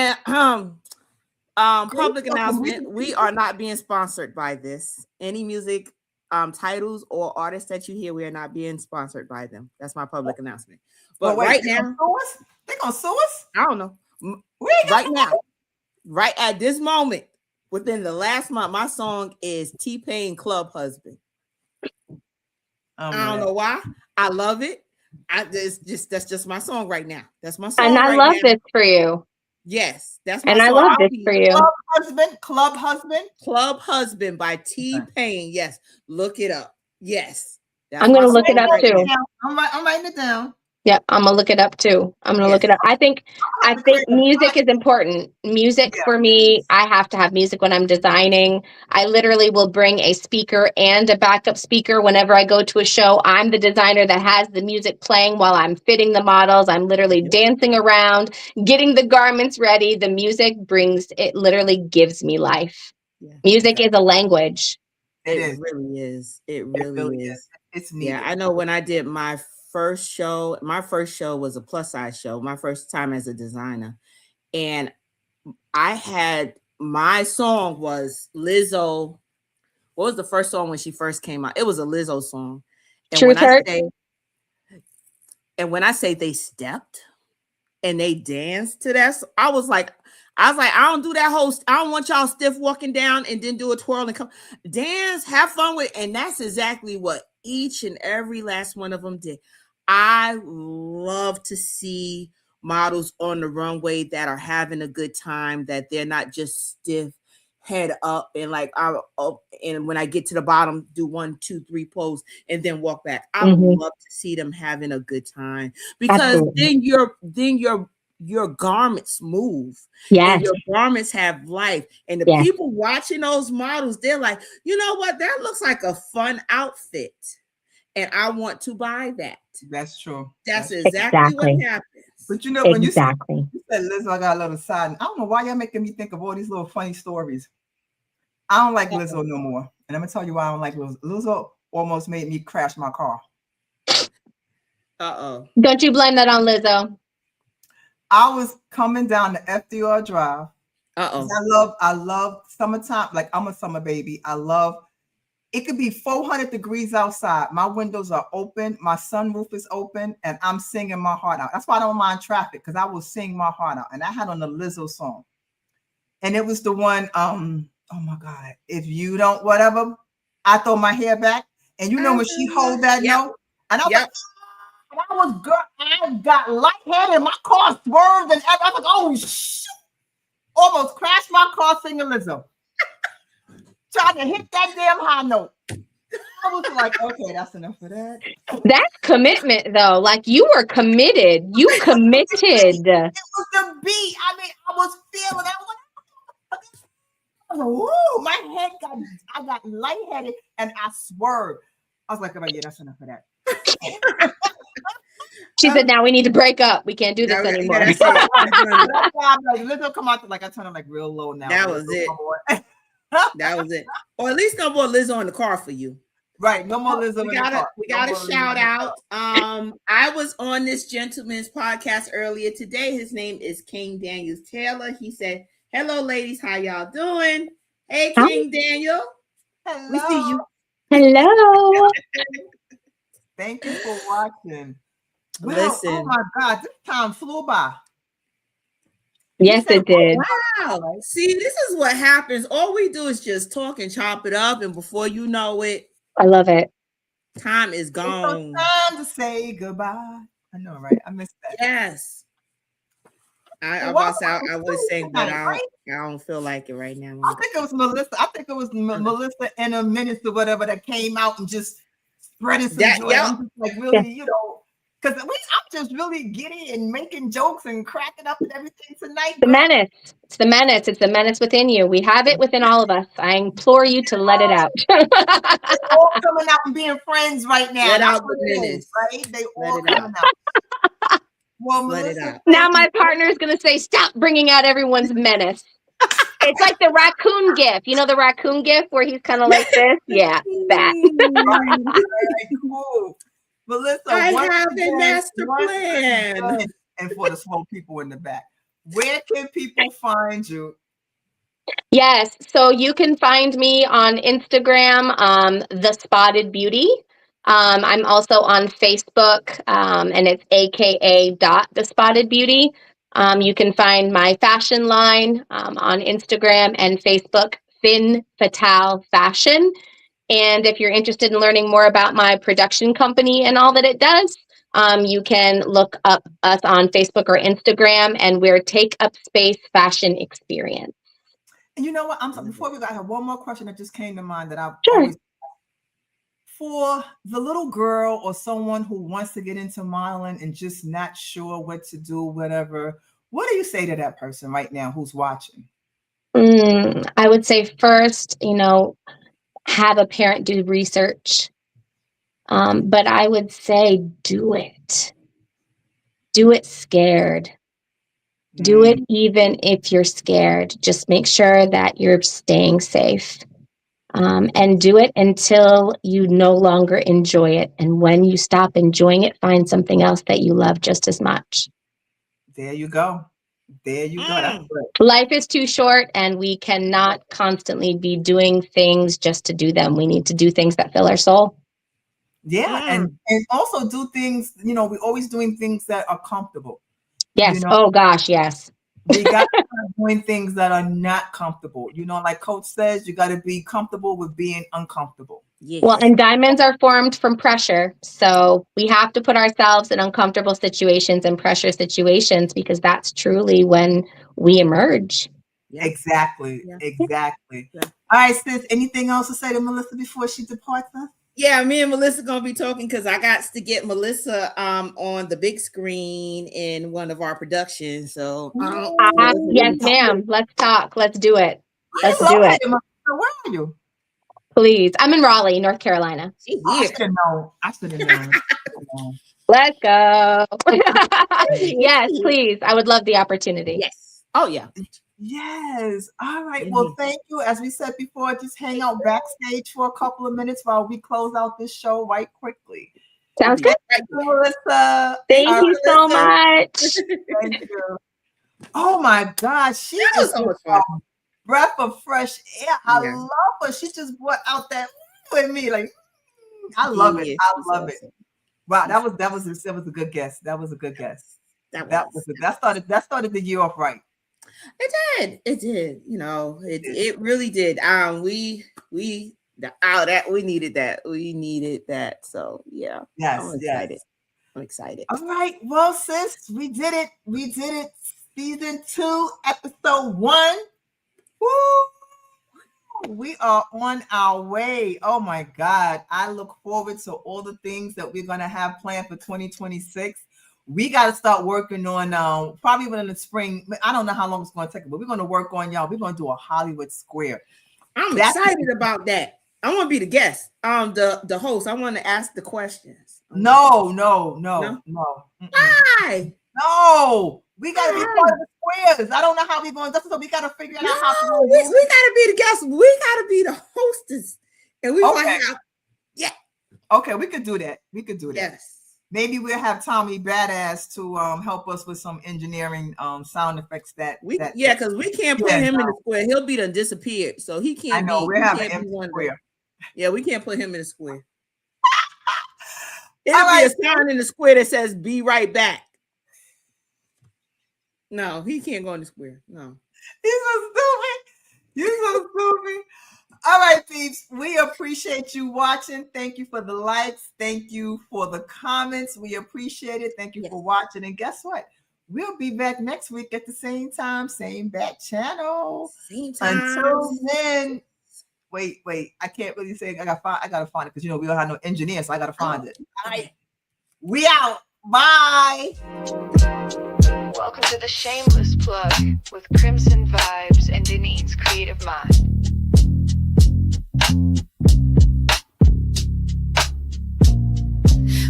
and public announcement. We are not being sponsored by this. Any music titles or artists that you hear, we are not being sponsored by them. That's my public announcement. But wait, right now, they're gonna sue us? I don't know. Right now, right at this moment, within the last month, my song is T-Pain Club Husband. I don't know why. I love it. That's just my song right now. That's my song. And I love this for you. Yes, that's my and song. I love this for you. Club Husband by T-Pain. Yes, look it up. Yes, I'm gonna look it up too. I'm writing it down. Yeah, I'm gonna look it up too. I'm gonna look it up. I think music is important. Music for me, I have to have music when I'm designing. I literally will bring a speaker and a backup speaker whenever I go to a show. I'm the designer that has the music playing while I'm fitting the models. I'm literally dancing around, getting the garments ready. The music literally gives me life. Yeah, music is a language. It really is. It really is. It's needed. Yeah, I know when I did my first show was a plus size show, my first time as a designer. And I had, my song was Lizzo. What was the first song when she first came out? It was a Lizzo song. And when I say they stepped and they danced to that, I was like, I don't do that whole, I don't want y'all stiff walking down and then do a twirl and come dance, have fun with. And that's exactly what each and every last one of them did. I love to see models on the runway that are having a good time, that they're not just stiff, head up, and like, and when I get to the bottom, do 1, 2, 3 pose and then walk back. I love to see them having a good time, because then your garments move. Yes. And your garments have life. And the people watching those models, they're like, you know what? That looks like a fun outfit. And I want to buy that. That's true. That's exactly what happens. But you know, when you said Lizzo, I got a little side. I don't know why y'all making me think of all these little funny stories. I don't like Lizzo no more. And I'm going to tell you why I don't like Lizzo. Lizzo almost made me crash my car. Don't you blame that on Lizzo? I was coming down the FDR Drive. I love summertime. Like, I'm a summer baby. It could be 400 degrees outside. My windows are open. My sunroof is open, and I'm singing my heart out. That's why I don't mind traffic, because I will sing my heart out. And I had on the Lizzo song, and it was the one. Oh my God! If you don't, whatever. I throw my hair back, and you know when she hold that note, and I was I got lightheaded. My car swerved, and I was like, oh shoot! Almost crashed my car singing Lizzo. Trying to hit that damn high note. I was like, okay, that's enough of that. That's commitment, though. Like, you were committed. You committed. It was the beat. I mean, I was feeling. I was like, ooh, my head I got lightheaded, and I swerved. I was like, oh yeah, that's enough of that. She said, now we need to break up. We can't do this anymore. That's why I'm like, Lizzo come out like I turn it like real low now. That was it. That was it. Or at least no more Lizzo in the car for you. Right. No more Lizzo in the car. We got a shout out. I was on this gentleman's podcast earlier today. His name is King Daniels Taylor. He said, hello, ladies. How y'all doing? Hey, King Daniel. Hello. We see you. Hello. Thank you for watching. Well, listen. Oh my God. This time flew by. Yes, it did. Wow. See, this is what happens. All we do is just talk and chop it up. And before you know it, I love it. Time is gone. It's time to say goodbye. I know, right? I missed that. Yes. I was saying, but I don't feel like it right now. I think it was Melissa. I think it was Melissa and a Minister, whatever, that came out and just spread it some joy. I'm just like, really, you know. Because I'm just really giddy and making jokes and cracking up and everything tonight. The girl. menace. It's the menace. It's the menace within you. We have it within all of us. I implore you to let it out. They're all coming out and being friends right now. Let That's out what the it menace. is, right? They Let all it coming out. Well, Let it Melissa, out. Now my partner is going to say, stop bringing out everyone's menace. It's like the raccoon gif. You know the raccoon gif where he's kind of like this? Yeah, that. right, cool. Melissa, I once have a again, master once plan. again, and for the slow people in the back, where can people find you? Yes. So you can find me on Instagram, The Spotted Beauty. I'm also on Facebook, and it's AKA The Spotted Beauty. You can find my fashion line on Instagram and Facebook, Fin Fatale Fashion. And if you're interested in learning more about my production company and all that it does, you can look up us on Facebook or Instagram, and we're Take Up Space Fashion Experience. And you know what? Before we go, I have one more question that just came to mind that I've Sure. always, for the little girl or someone who wants to get into modeling and just not sure what to do, whatever. What do you say to that person right now who's watching? I would say first, have a parent do research. But I would say do it. Do it scared. Do it even if you're scared. Just make sure that you're staying safe. And do it until you no longer enjoy it. And when you stop enjoying it, find something else that you love just as much. There you go. There you go. That's good. Life is too short, and we cannot constantly be doing things just to do them. We need to do things that fill our soul. Yeah, and also do things, we're always doing things that are comfortable. Yes. Oh gosh, yes. We got to start doing things that are not comfortable. Like Coach says, you got to be comfortable with being uncomfortable. Yes. Well, and diamonds are formed from pressure. So we have to put ourselves in uncomfortable situations and pressure situations, because that's truly when we emerge. Yeah. Exactly. Yeah. Exactly. Yeah. All right, sis, anything else to say to Melissa before she departs us? Yeah, me and Melissa gonna be talking because I got to get Melissa on the big screen in one of our productions. So yes, ma'am. Let's talk. Let's do it. Let's do it. Where are you? Please. I'm in Raleigh, North Carolina. I should have known. I should have known. Let's go. Yes, please. I would love the opportunity. Yes. Oh, yeah. Yes. All right. Well, thank you. As we said before, just hang out backstage for a couple of minutes while we close out this show right quickly. Sounds good. Melissa. Thank you so much. Thank you. Oh my gosh. She is so much fun. Breath of fresh air. I love her. She just brought out that with me. Like, I love it. I love it. Wow, that was a good guess. That was a good guess. That started the year off right. It did. It really did. We needed that. We needed that. So yeah. Yes. I'm excited. Yes. I'm excited. All right. Well, sis, we did it. We did it. Season 2, episode 1. Woo! We are on our way. Oh my God. I look forward to all the things that we're going to have planned for 2026. We got to start working on probably within the spring. I don't know how long it's going to take, but we're going to work on y'all. We're going to do a Hollywood Square. I'm excited about that. I want to be the guest. The host. I want to ask the questions. No. Why? No. We got to be part of the squares. I don't know how we're going to do it, so we got to figure out how to do it. We got to be the guests. We got to be the hostess. And we want to have, Okay, we could do that. Yes. Maybe we'll have Tommy Badass to help us with some engineering sound effects because we can't put him in the square. He'll be done disappeared. So he can't be. We're having empty square. Yeah, we can't put him in the square. It'll be a sign in the square that says "Be right back." No, he can't go in the square. No. You're so stupid. All right, peeps. We appreciate you watching. Thank you for the likes. Thank you for the comments. We appreciate it. Thank you for watching. And guess what? We'll be back next week at the same time, same bat channel. Same time. Until then, wait. I can't really say I gotta find it because we don't have no engineer, so I gotta find it. All right. We out. Bye. Welcome to the Shameless Plug with Crimson Vibes and Denise's Creative Mind.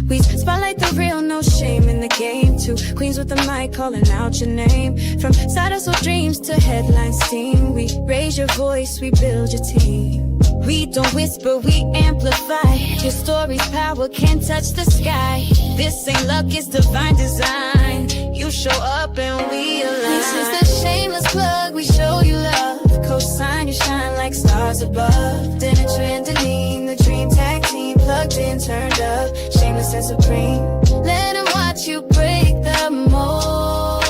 We spotlight the real, no shame in the game. Two queens with the mic calling out your name. From side hustle dreams to headline steam. We raise your voice, we build your team. We don't whisper, we amplify. Your story's power can't touch the sky. This ain't luck, it's divine design. You show up and we align. This is the shameless plug, we show you love. Co-sign, you shine like stars above. Dinner trending, the dream tag team. Plugged in, turned up, shameless and supreme. Let them watch you break the mold.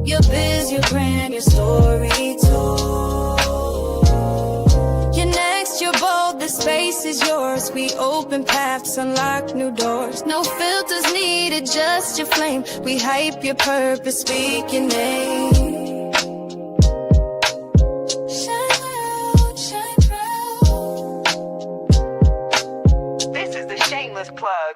Your biz, your brand, your story told. You're next, you're bold, the space is yours. We open paths, unlock new doors. No filters needed, just your flame. We hype your purpose, speak your name. This is the Shameless Plug.